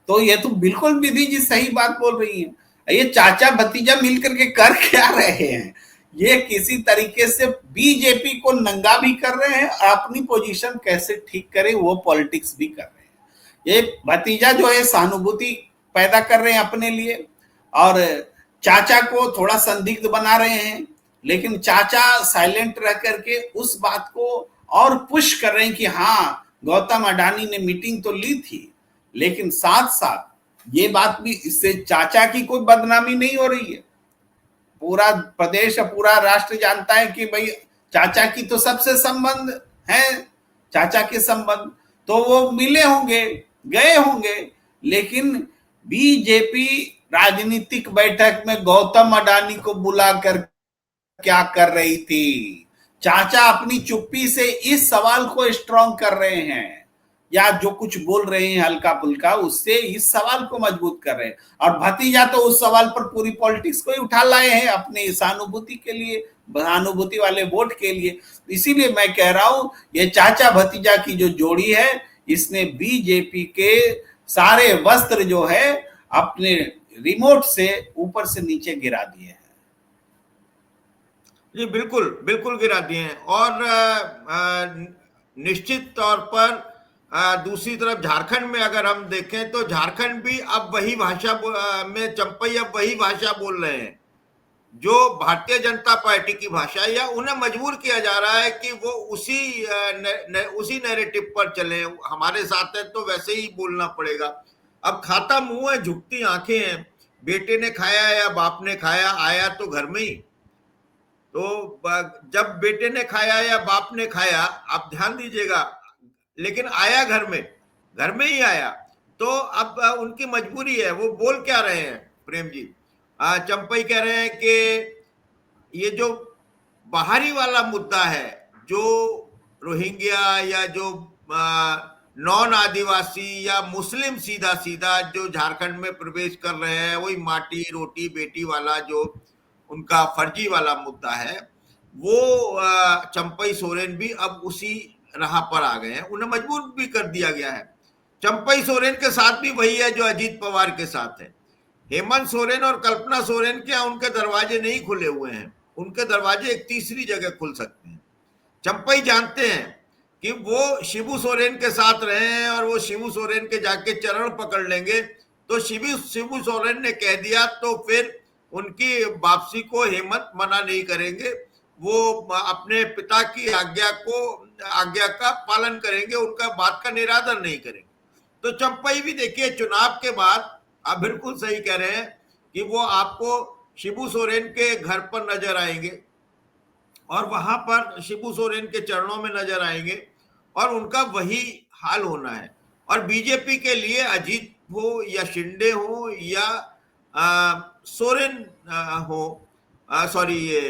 तो ये तो बिल्कुल विधि जी सही बात बोल रही है। ये चाचा भतीजा मिलकर के कर क्या रहे हैं, ये किसी तरीके से बीजेपी को नंगा भी कर रहे हैं और अपनी पोजीशन कैसे ठीक करे वो पॉलिटिक्स भी कर रहे हैं। ये भतीजा जो है सहानुभूति पैदा कर रहे हैं अपने लिए, और चाचा को थोड़ा संदिग्ध बना रहे हैं, लेकिन चाचा साइलेंट रह करके उस बात को और पुश कर रहे हैं कि हाँ गौतम अडानी ने मीटिंग तो ली थी, लेकिन साथ साथ ये बात भी, इससे चाचा की कोई बदनामी नहीं हो रही है। पूरा प्रदेश, पूरा राष्ट्र जानता है कि भाई चाचा की तो सबसे संबंध है, चाचा के संबंध तो वो मिले होंगे, गए होंगे, लेकिन बीजेपी राजनीतिक बैठक में गौतम अडानी को बुलाकर क्या कर रही थी, चाचा अपनी चुप्पी से इस सवाल को स्ट्रांग कर रहे हैं, या जो कुछ बोल रहे हैं हल्का फुल्का उससे इस सवाल को मजबूत कर रहे हैं, और भतीजा तो उस सवाल पर पूरी पॉलिटिक्स को ही उठा लाए हैं अपने सहानुभूति के लिए, सहानुभूति वाले वोट के लिए। इसीलिए मैं कह रहा हूं ये चाचा भतीजा की जो जोड़ी है, इसने बीजेपी के सारे वस्त्र जो है अपने रिमोट से ऊपर से नीचे गिरा दिए हैं। जी बिल्कुल, बिल्कुल गिरा दिए हैं। और निश्चित तौर पर दूसरी तरफ झारखंड में अगर हम देखें तो झारखंड भी अब वही भाषा में चंपई अब वही भाषा बोल रहे हैं जो भारतीय जनता पार्टी की भाषा, या उन्हें मजबूर किया जा रहा है कि वो उसी नैरेटिव पर चले, हमारे साथ है तो वैसे ही बोलना पड़ेगा। अब खाता मुंह है, झुकती आंखें हैं, बेटे ने खाया या बाप ने खाया, आया तो घर में ही। तो जब बेटे ने खाया या बाप ने खाया, आप ध्यान दीजिएगा, लेकिन आया घर में ही आया। तो अब उनकी मजबूरी है, वो बोल क्या रहे हैं प्रेम जी? चंपई कह रहे हैं कि ये जो बाहरी वाला मुद्दा है, जो रोहिंग्या या जो नॉन आदिवासी या मुस्लिम सीधा सीधा जो झारखंड में प्रवेश कर रहे हैं, वही माटी रोटी बेटी वाला जो उनका फर्जी वाला मुद्दा है, वो चंपई सोरेन भी अब उसी राह पर आ गए हैं। उन्हें मजबूर भी कर दिया गया है। चंपई सोरेन के साथ भी वही है जो अजीत पवार के साथ है। हेमंत सोरेन और कल्पना सोरेन क्या उनके दरवाजे नहीं खुले हुए हैं, उनके दरवाजे एक तीसरी जगह खुल सकते हैं। चंपई जानते हैं कि वो शिबू सोरेन के साथ रहे हैं और वो शिबू सोरेन के जाके चरण पकड़ लेंगे, तो शिबू सोरेन ने कह दिया तो फिर उनकी वापसी को हेमंत मना नहीं करेंगे, वो अपने पिता की आज्ञा का पालन करेंगे, उनका बात का निरादर नहीं करेंगे। तो चंपई भी देखिए चुनाव के बाद, आप बिल्कुल सही कह रहे हैं कि वो आपको शिबू सोरेन के घर पर नजर आएंगे और वहां पर शिबू सोरेन के चरणों में नजर आएंगे और उनका वही हाल होना है। और बीजेपी के लिए अजीत हो या शिंदे हो या सोरेन हो, सॉरी ये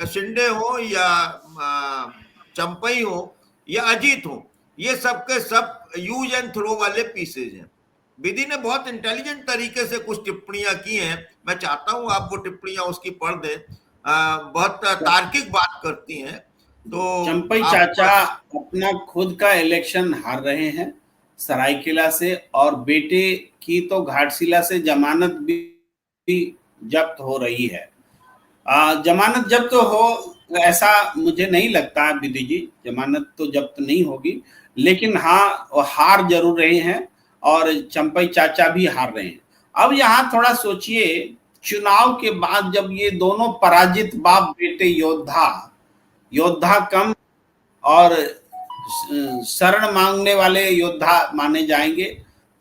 शिंदे हो या चंपई हो या अजीत हो, ये सब के सब यूज एंड थ्रो वाले पीसेज हैं। विधि ने बहुत इंटेलिजेंट तरीके से कुछ टिप्पणियां की हैं, मैं चाहता हूं आप वो टिप्पणियां उसकी पढ़ दें, बहुत तार्किक बात करती हैं। तो चंपई आप चाचा अपना खुद का इलेक्शन हार रहे हैं सरायकेला से, और बेटे की तो घाटशिला से जमानत भी जब्त हो रही है। जमानत जब्त हो ऐसा मुझे नहीं लगता विधि जी, जमानत तो जब्त नहीं होगी, लेकिन हाँ वो हार जरूर रहे हैं और चंपई चाचा भी हार रहे हैं। अब यहाँ थोड़ा सोचिए, चुनाव के बाद जब ये दोनों पराजित बाप बेटे योद्धा कम और शरण मांगने वाले योद्धा माने जाएंगे,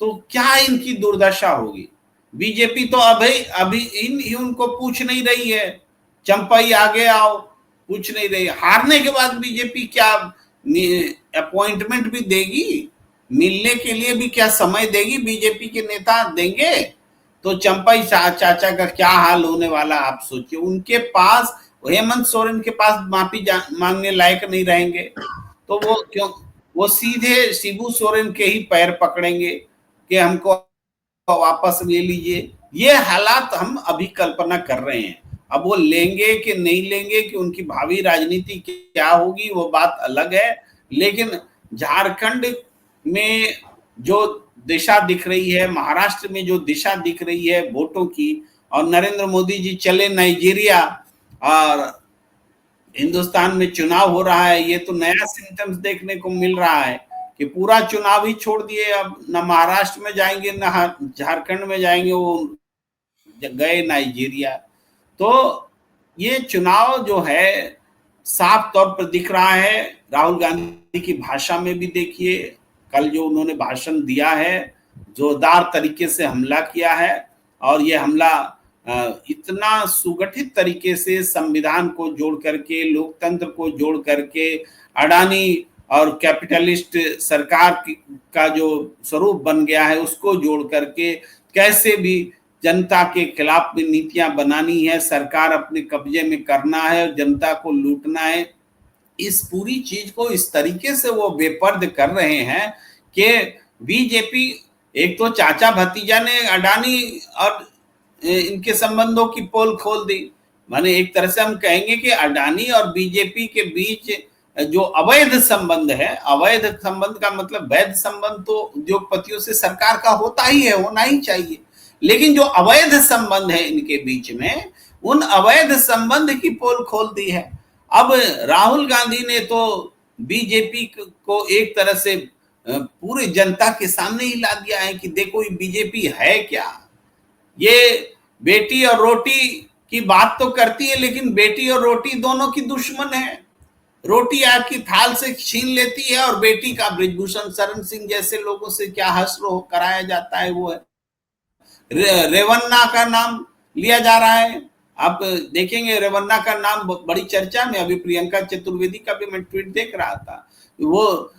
तो क्या इनकी दुर्दशा होगी। बीजेपी तो अभी उनको पूछ नहीं रही है, चंपई आगे आओ पूछ नहीं रही। हारने के बाद बीजेपी क्या अपॉइंटमेंट भी देगी, मिलने के लिए भी क्या समय देगी, बीजेपी के नेता देंगे। तो चंपई चाचा का क्या हाल होने वाला आप सोचिए। उनके पास, हेमंत सोरेन के पास माफी मांगने लायक नहीं रहेंगे, तो वो क्यों, वो सीधे शिबू सोरेन के ही पैर पकड़ेंगे कि हमको वापस ले लीजिए। ये हालात हम अभी कल्पना कर रहे हैं। अब वो लेंगे कि नहीं लेंगे, कि उनकी भावी राजनीति क्या होगी, वो बात अलग है। लेकिन झारखंड में जो दिशा दिख रही है, महाराष्ट्र में जो दिशा दिख रही है वोटों की, और नरेंद्र मोदी जी चले नाइजीरिया और हिंदुस्तान में चुनाव हो रहा है, ये तो नया सिम्टम्स देखने को मिल रहा है कि पूरा चुनाव ही छोड़ दिए। अब न महाराष्ट्र में जाएंगे न झारखंड में जाएंगे, वो गए नाइजीरिया। तो ये चुनाव जो है साफ तौर पर दिख रहा है। राहुल गांधी की भाषा में भी देखिए, कल जो उन्होंने भाषण दिया है, जोरदार तरीके से हमला किया है, और ये हमला इतना सुगठित तरीके से संविधान को जोड़ करके, लोकतंत्र को जोड़ करके, अडानी और कैपिटलिस्ट सरकार का जो स्वरूप बन गया है उसको जोड़ करके कैसे भी जनता के खिलाफ भी नीतियां बनानी है, सरकार अपने कब्जे में करना है और जनता को लूटना है। इस पूरी चीज को इस तरीके से वो बेपर्द कर रहे हैं कि बीजेपी, एक तो चाचा भतीजा ने अडानी और इनके संबंधों की पोल खोल दी। माने एक तरह से हम कहेंगे कि अडानी और बीजेपी के बीच जो अवैध संबंध है, अवैध संबंध का मतलब वैध संबंध तो उद्योगपतियों से सरकार का होता ही है, होना ही चाहिए, लेकिन जो अवैध संबंध है इनके बीच में, उन अवैध संबंध की पोल खोल दी है। अब राहुल गांधी ने तो बीजेपी को एक तरह से पूरी जनता के सामने ही ला दिया है कि देखो ये बीजेपी है क्या। ये बेटी और रोटी की बात तो करती है, लेकिन बेटी और रोटी दोनों की दुश्मन है। रोटी आपकी थाल से छीन लेती है और बेटी का ब्रिजभूषण शरण सिंह जैसे लोगों से क्या हश्र कराया जाता है, वो है रेवन्ना का नाम लिया जा रहा है। आप देखेंगे रेवन्ना का नाम बड़ी चर्चा में, अभी प्रियंका चतुर्वेदी का भी मैं ट्वीट देख रहा था, वो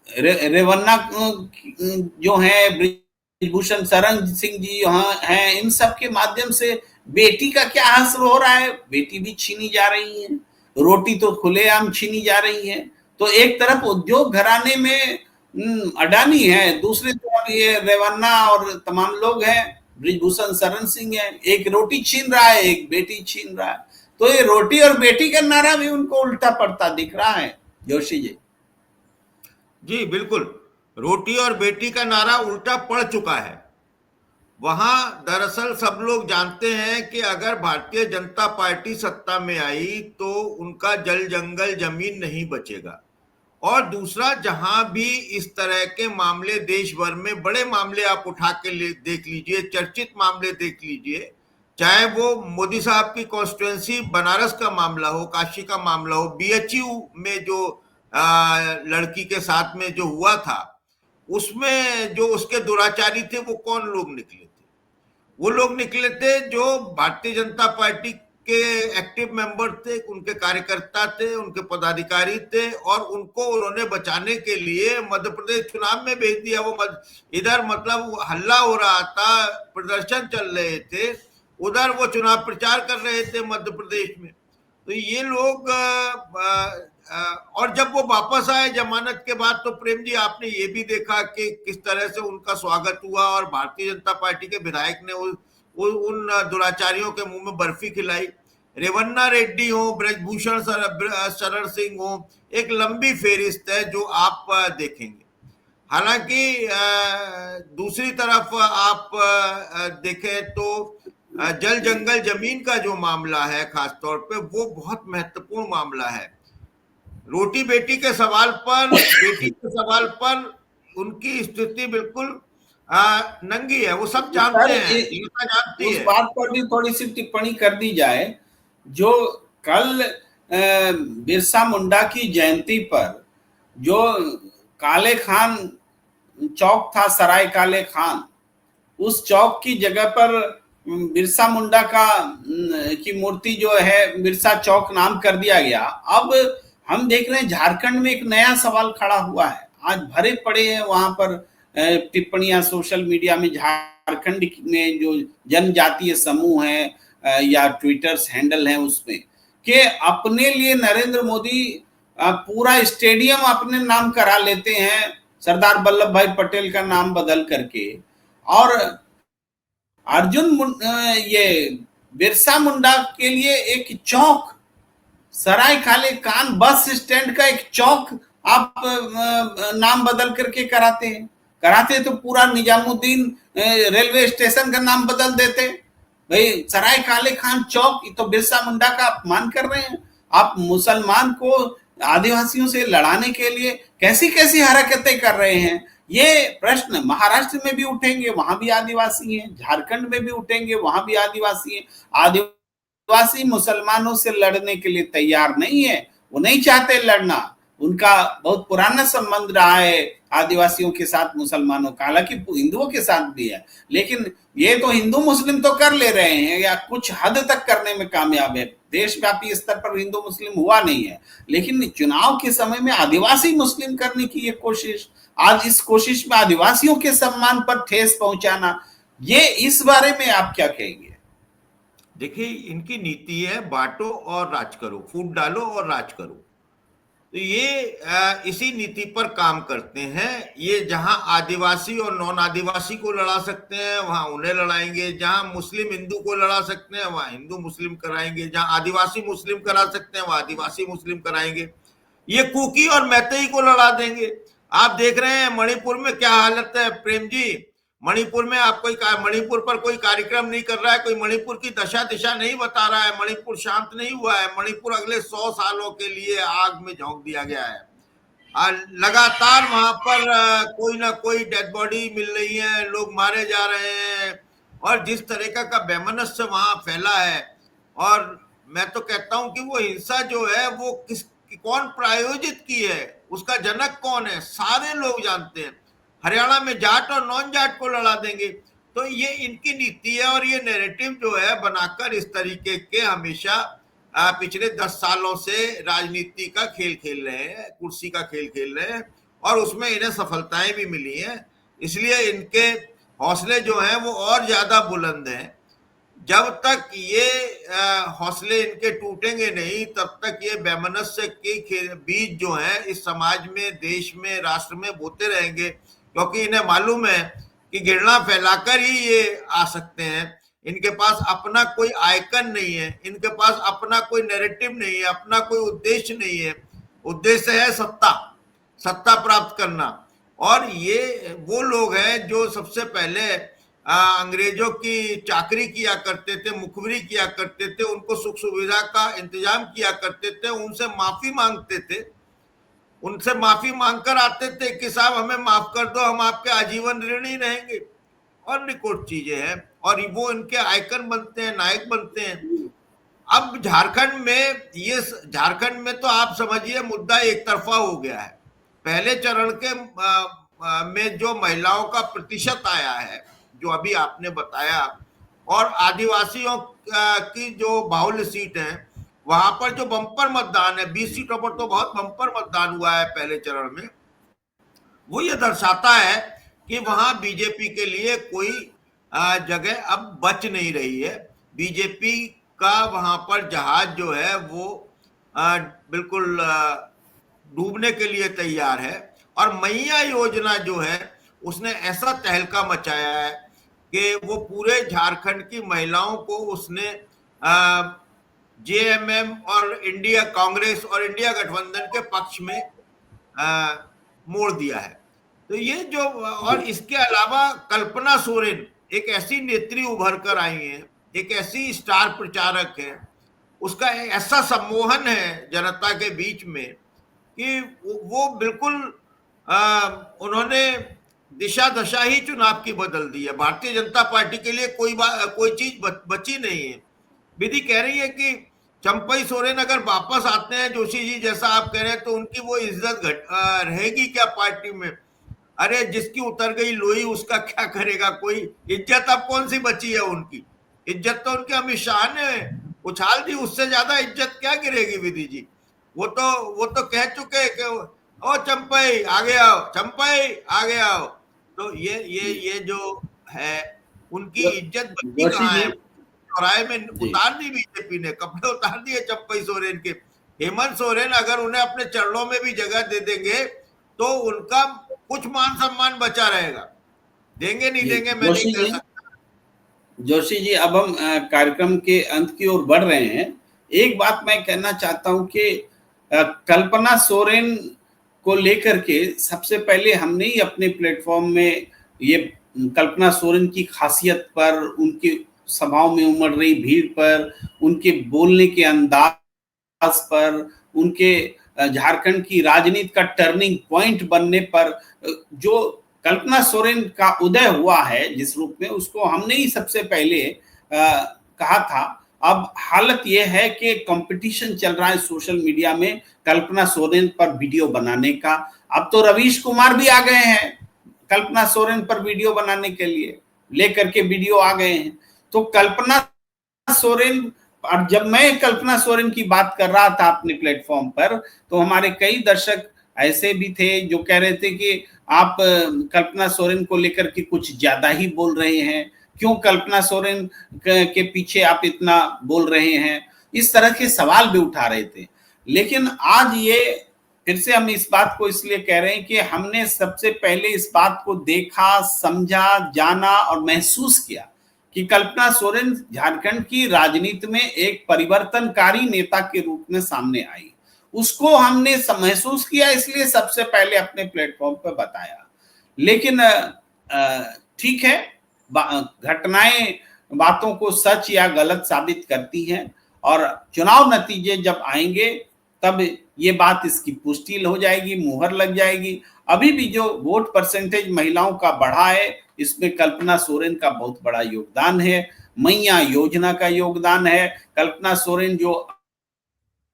रेवन्ना जो है, ब्रिजभूषण शरण सिंह जी यहाँ हैं, इन सब के माध्यम से बेटी का क्या हश्र हो रहा है। बेटी भी छीनी जा रही है, रोटी तो खुलेआम छीनी जा रही है। तो एक तरफ उद्योग घराने में अडानी है, दूसरे तरफ ये रेवन्ना और तमाम लोग हैं, ब्रिजभूषण शरण सिंह है, एक रोटी छीन रहा है, एक बेटी छीन रहा है। तो ये रोटी और बेटी का नारा भी उनको उल्टा पड़ता दिख रहा है जोशी जी। जी बिल्कुल, रोटी और बेटी का नारा उल्टा पड़ चुका है। वहां दरअसल सब लोग जानते हैं कि अगर भारतीय जनता पार्टी सत्ता में आई तो उनका जल जंगल जमीन नहीं बचेगा। और दूसरा, जहां भी इस तरह के मामले देश भर में बड़े मामले आप उठा के देख लीजिए, चर्चित मामले देख लीजिए, चाहे वो मोदी साहब की कॉन्स्टिट्युएंसी बनारस का मामला हो, काशी का मामला हो, बीएचयू में जो लड़की के साथ में जो हुआ था, उसमें जो उसके दुराचारी थे वो कौन लोग निकले थे? वो लोग निकले थे जो भारतीय जनता पार्टी के एक्टिव मेंबर थे, उनके कार्यकर्ता थे, उनके पदाधिकारी थे, और उनको उन्होंने बचाने के लिए मध्य प्रदेश चुनाव में भेज दिया। वो इधर मतलब हल्ला हो रहा था, प्रदर्शन चल रहे थे, उधर वो चुनाव प्रचार कर रहे थे मध्य प्रदेश में। तो ये लोग और जब वो वापस आए जमानत के बाद, तो प्रेम जी आपने ये भी देखा कि किस तरह से उनका स्वागत हुआ, और भारतीय जनता पार्टी के विधायक ने उन दुराचारियों के मुंह में बर्फी खिलाई। रेवन्ना रेड्डी हो, ब्रजभूषण शरण सिंह हो, एक लंबी फेरिस्त है जो आप देखेंगे। हालांकि दूसरी तरफ आप देखें तो जल जंगल जमीन का जो मामला है खासतौर पे, वो बहुत महत्वपूर्ण मामला है। रोटी बेटी के सवाल पर, बेटी के सवाल पर उनकी स्थिति बिल्कुल नंगी है, वो सब जानते हैं, जनता जानती उस है। बात पर भी थोड़ी सी टिप्पणी कर दी जाए, जो कल बिरसा मुंडा की जयंती पर जो काले खान चौक था, सराय काले खान, उस चौक की जगह पर बिरसा मुंडा का की मूर्ति जो है बिरसा चौक नाम कर दिया गया। अब हम देख रहे हैं झारखंड में एक नया सवाल खड़ा हुआ है, आज भरे पड़े हैं वहां पर टिप्पणियां सोशल मीडिया में, झारखंड में जो जनजातीय समूह है या ट्विटर्स हैंडल हैं उसमें, कि अपने लिए नरेंद्र मोदी पूरा स्टेडियम अपने नाम करा लेते हैं, सरदार वल्लभ भाई पटेल का नाम बदल करके, और ये बिरसा मुंडा के लिए एक चौक, सराय काले खान बस स्टैंड का एक चौक आप नाम बदल करके कराते तो पूरा निजामुद्दीन रेलवे स्टेशन का नाम बदल देते। भाई सराय काले खान चौक, तो बिरसा मुंडा का अपमान कर रहे हैं आप। मुसलमान को आदिवासियों से लड़ाने के लिए कैसी कैसी हरकतें कर रहे हैं, ये प्रश्न महाराष्ट्र में भी उठेंगे, वहां भी आदिवासी हैं, झारखंड में भी उठेंगे, वहां भी आदिवासी हैं। आदिवासी मुसलमानों से लड़ने के लिए तैयार नहीं है, वो नहीं चाहते लड़ना, उनका बहुत पुराना संबंध रहा है आदिवासियों के साथ मुसलमानों का, हालांकि हिंदुओं के साथ भी है, लेकिन ये तो हिंदू मुस्लिम तो कर ले रहे हैं या कुछ हद तक करने में कामयाब है, देशव्यापी स्तर पर हिंदू मुस्लिम हुआ नहीं है, लेकिन चुनाव के समय में आदिवासी मुस्लिम करने की ये कोशिश, आज इस कोशिश में आदिवासियों के सम्मान पर ठेस पहुंचाना, ये इस बारे में आप क्या कहेंगे? देखिए, इनकी नीति है बांटो और राज करो, फूट डालो और राज करो। तो ये इसी नीति पर काम करते हैं। ये जहां आदिवासी और नॉन आदिवासी को लड़ा सकते हैं वहां उन्हें लड़ाएंगे, जहां मुस्लिम हिंदू को लड़ा सकते हैं वहां हिंदू मुस्लिम कराएंगे, जहां आदिवासी मुस्लिम करा सकते हैं वहां आदिवासी मुस्लिम कराएंगे। ये कुकी और मैतेई को लड़ा देंगे। आप देख रहे हैं मणिपुर में क्या हालत है प्रेम जी। मणिपुर में आप मणिपुर पर कोई कार्यक्रम नहीं कर रहा है, कोई मणिपुर की दशा दिशा नहीं बता रहा है, मणिपुर शांत नहीं हुआ है। मणिपुर अगले 100 सालों के लिए आग में झोंक दिया गया है। लगातार वहां पर कोई ना कोई डेड बॉडी मिल रही है, लोग मारे जा रहे हैं, और जिस तरीका का वैमनस्य वहां फैला है, और मैं तो कहता हूं कि वो हिंसा जो है वो कौन प्रायोजित की है, उसका जनक कौन है, सारे लोग जानते हैं। हरियाणा में जाट और नॉन जाट को लड़ा देंगे। तो ये इनकी नीति है, और ये नैरेटिव जो है बनाकर इस तरीके के हमेशा पिछले 10 सालों से राजनीति का खेल खेल रहे हैं, कुर्सी का खेल खेल रहे हैं, और उसमें इन्हें सफलताएं भी मिली हैं। इसलिए इनके हौसले जो हैं वो और ज्यादा बुलंद हैं। जब तक ये हौसले इनके टूटेंगे नहीं, तब तक ये वैमनस्य के बीज जो है इस समाज में, देश में, राष्ट्र में बोते रहेंगे, क्योंकि इन्हें मालूम है कि घृणा फैलाकर ही ये आ सकते हैं। इनके पास अपना कोई आइकन नहीं है, इनके पास अपना कोई नैरेटिव नहीं है, अपना कोई उद्देश्य नहीं है। उद्देश्य है सत्ता, सत्ता प्राप्त करना। और ये वो लोग हैं जो सबसे पहले अंग्रेजों की चाकरी किया करते थे, मुखबिरी किया करते थे, उनको सुख सुविधा का इंतजाम किया करते थे, उनसे माफी मांगते थे, उनसे माफी मांगकर आते थे कि साहब हमें माफ कर दो, हम आपके आजीवन ऋणी रहेंगे, और निकोट चीजें हैं। और वो इनके आइकन बनते हैं, नायक बनते हैं। अब झारखंड में तो आप समझिए मुद्दा एक तरफा हो गया है। पहले चरण के में जो महिलाओं का प्रतिशत आया है, जो अभी आपने बताया, और आदिवासियों की जो बाहुल्य सीट है, वहां पर जो बम्पर मतदान है, 20 सीटों पर तो बहुत बम्पर मतदान हुआ है पहले चरण में, वो ये दर्शाता है कि वहां बीजेपी के लिए कोई जगह अब बच नहीं रही है। बीजेपी का वहां पर जहाज जो है वो बिल्कुल डूबने के लिए तैयार है। और मैया योजना जो है उसने ऐसा तहलका मचाया है कि वो पूरे झारखंड की महिलाओं को उसने जेएमएम और इंडिया कांग्रेस और इंडिया गठबंधन के पक्ष में मोड़ दिया है। तो ये जो, और इसके अलावा कल्पना सोरेन एक ऐसी नेत्री उभर कर आई है, एक ऐसी स्टार प्रचारक है, उसका ऐसा सम्मोहन है जनता के बीच में कि वो बिल्कुल उन्होंने दिशा दशा ही चुनाव की बदल दी है। भारतीय जनता पार्टी के लिए कोई चीज बची नहीं है। विधि कह रही है कि चंपई सोरेन अगर वापस आते हैं, जोशी जी जैसा आप कह रहे हैं, तो उनकी वो इज्जत रहेगी क्या पार्टी में? अरे जिसकी उतर गई लोई उसका क्या करेगा कोई? इज्जत अब कौन सी बची है उनकी? इज्जत तो उनके अमित शाह ने उछाल दी, उससे ज्यादा इज्जत क्या गिरेगी विधि जी? वो तो कह चुके कि ओ चंपई आगे आओ, चंपई आगे आओ। तो ये जो है उनकी इज्जत बची जोशी कहाँ जी। है? चौराहे में जी। उतार दी बीजेपी ने, कपड़े उतार दिए चंपई सोरेन के। हेमंत सोरेन अगर उन्हें अपने चरणों में भी जगह दे देंगे तो उनका कुछ मान सम्मान बचा रहेगा। देंगे नहीं जी देंगे मैं नहीं कह सकता। जोशी जी, अब हम कार्यक्रम के अंत की ओर बढ़ रहे हैं। एक बात मैं कहना चाहता हूं कि कल्पना सोरेन को लेकर के सबसे पहले हमने ही अपने प्लेटफॉर्म में ये कल्पना सोरेन की खासियत पर, उनकी सभाओं में उमड़ रही भीड़ पर, उनके बोलने के अंदाज पर, उनके झारखंड की राजनीति का टर्निंग पॉइंट बनने पर जो कल्पना सोरेन का उदय हुआ है जिस रूप में, उसको हमने ही सबसे पहले कहा था। अब हालत यह है कि कंपटीशन चल रहा है सोशल मीडिया में कल्पना सोरेन पर वीडियो बनाने का। अब तो रवीश कुमार भी आ गए हैं कल्पना सोरेन पर वीडियो बनाने के लिए, लेकर के वीडियो आ गए हैं। तो कल्पना सोरेन, और जब मैं कल्पना सोरेन की बात कर रहा था अपने प्लेटफॉर्म पर, तो हमारे कई दर्शक ऐसे भी थे जो कह रहे थे कि आप कल्पना सोरेन को लेकर के कुछ ज्यादा ही बोल रहे हैं, क्यों कल्पना सोरेन के पीछे आप इतना बोल रहे हैं, इस तरह के सवाल भी उठा रहे थे। लेकिन आज ये फिर से हम इस बात को इसलिए कह रहे हैं कि हमने सबसे पहले इस बात को देखा, समझा, जाना और महसूस किया कि कल्पना सोरेन झारखंड की राजनीति में एक परिवर्तनकारी नेता के रूप में सामने आई। उसको हमने महसूस किया, इसलिए सबसे पहले अपने प्लेटफॉर्म पर बताया। लेकिन ठीक है, घटनाएं बातों को सच या गलत साबित करती हैं, और चुनाव नतीजे जब आएंगे तब ये बात इसकी पुष्टि हो जाएगी, मुहर लग जाएगी। अभी भी जो वोट परसेंटेज महिलाओं का बढ़ा है, इसमें कल्पना सोरेन का बहुत बड़ा योगदान है, मैया योजना का योगदान है, कल्पना सोरेन जो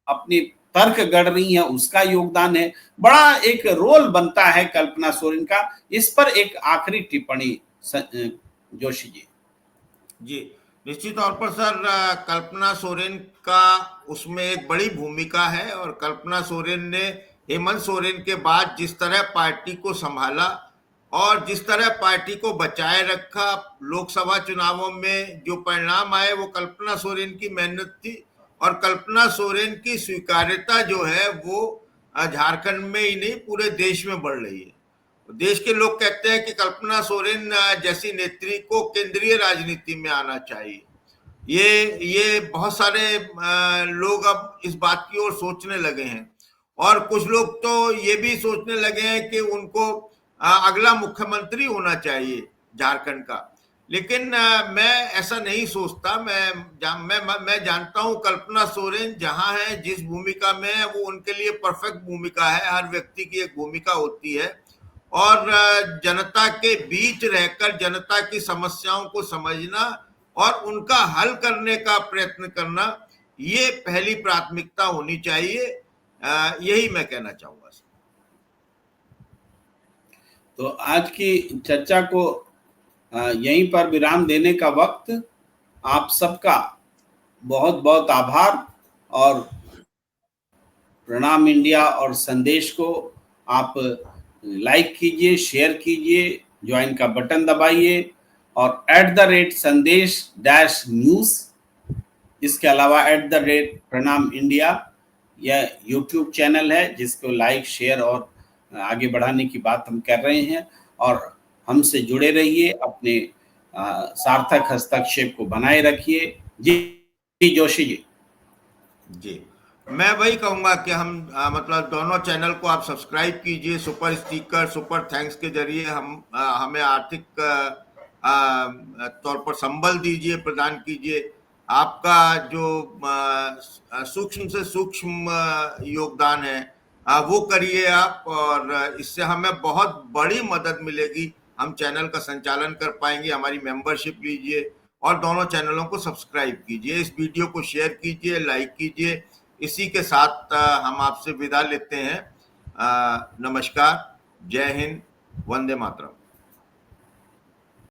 अपनी तर्क गढ़ रही है उसका योगदान है, बड़ा एक रोल बनता है कल्पना सोरेन का। इस पर एक आखिरी टिप्पणी जोशी जी। जी निश्चित तौर पर सर, कल्पना सोरेन का उसमें एक बड़ी भूमिका है। और कल्पना सोरेन ने हेमंत सोरेन के बाद जिस तरह पार्टी को संभाला, और जिस तरह पार्टी को बचाए रखा, लोकसभा चुनावों में जो परिणाम आए वो कल्पना सोरेन की मेहनत थी, और कल्पना सोरेन की स्वीकार्यता जो है वो झारखंड में ही नहीं पूरे देश में बढ़ रही है। देश के लोग कहते हैं कि कल्पना सोरेन जैसी नेत्री को केंद्रीय राजनीति में आना चाहिए। ये बहुत सारे लोग अब इस बात की ओर सोचने लगे हैं, और कुछ लोग तो ये भी सोचने लगे हैं कि उनको अगला मुख्यमंत्री होना चाहिए झारखंड का। लेकिन मैं ऐसा नहीं सोचता। मैं जानता हूं कल्पना सोरेन जहां है, जिस भूमिका में है, वो उनके लिए परफेक्ट भूमिका है। हर व्यक्ति की एक भूमिका होती है, और जनता के बीच रहकर जनता की समस्याओं को समझना और उनका हल करने का प्रयत्न करना, ये पहली प्राथमिकता होनी चाहिए। यही मैं कहना चाहूंगा। तो आज की चर्चा को यहीं पर विराम देने का वक्त। आप सबका बहुत बहुत आभार, और प्रणाम इंडिया और संदेश को आप लाइक कीजिए, शेयर कीजिए, ज्वाइन का बटन दबाइए, और @संदेश-न्यूज, इसके अलावा @प्रणाम इंडिया यह यूट्यूब चैनल है जिसको लाइक, शेयर और आगे बढ़ाने की बात हम कर रहे हैं। और हमसे जुड़े रहिए, अपने सार्थक हस्तक्षेप को बनाए रखिए। जी जोशी जी, मैं वही कहूंगा कि हम मतलब दोनों चैनल को आप सब्सक्राइब कीजिए। सुपर स्टिकर, सुपर थैंक्स के जरिए हमें आर्थिक तौर पर संबल दीजिए, प्रदान कीजिए। आपका जो सूक्ष्म से सूक्ष्म योगदान है वो करिए आप, और इससे हमें बहुत बड़ी मदद मिलेगी। हम चैनल का संचालन कर पाएंगे। हमारी मेंबरशिप लीजिए और दोनों चैनलों को सब्सक्राइब कीजिए। इस वीडियो को शेयर कीजिए, लाइक कीजिए। इसी के साथ हम आपसे विदा लेते हैं। नमस्कार, जय हिंद, वंदे मातरम।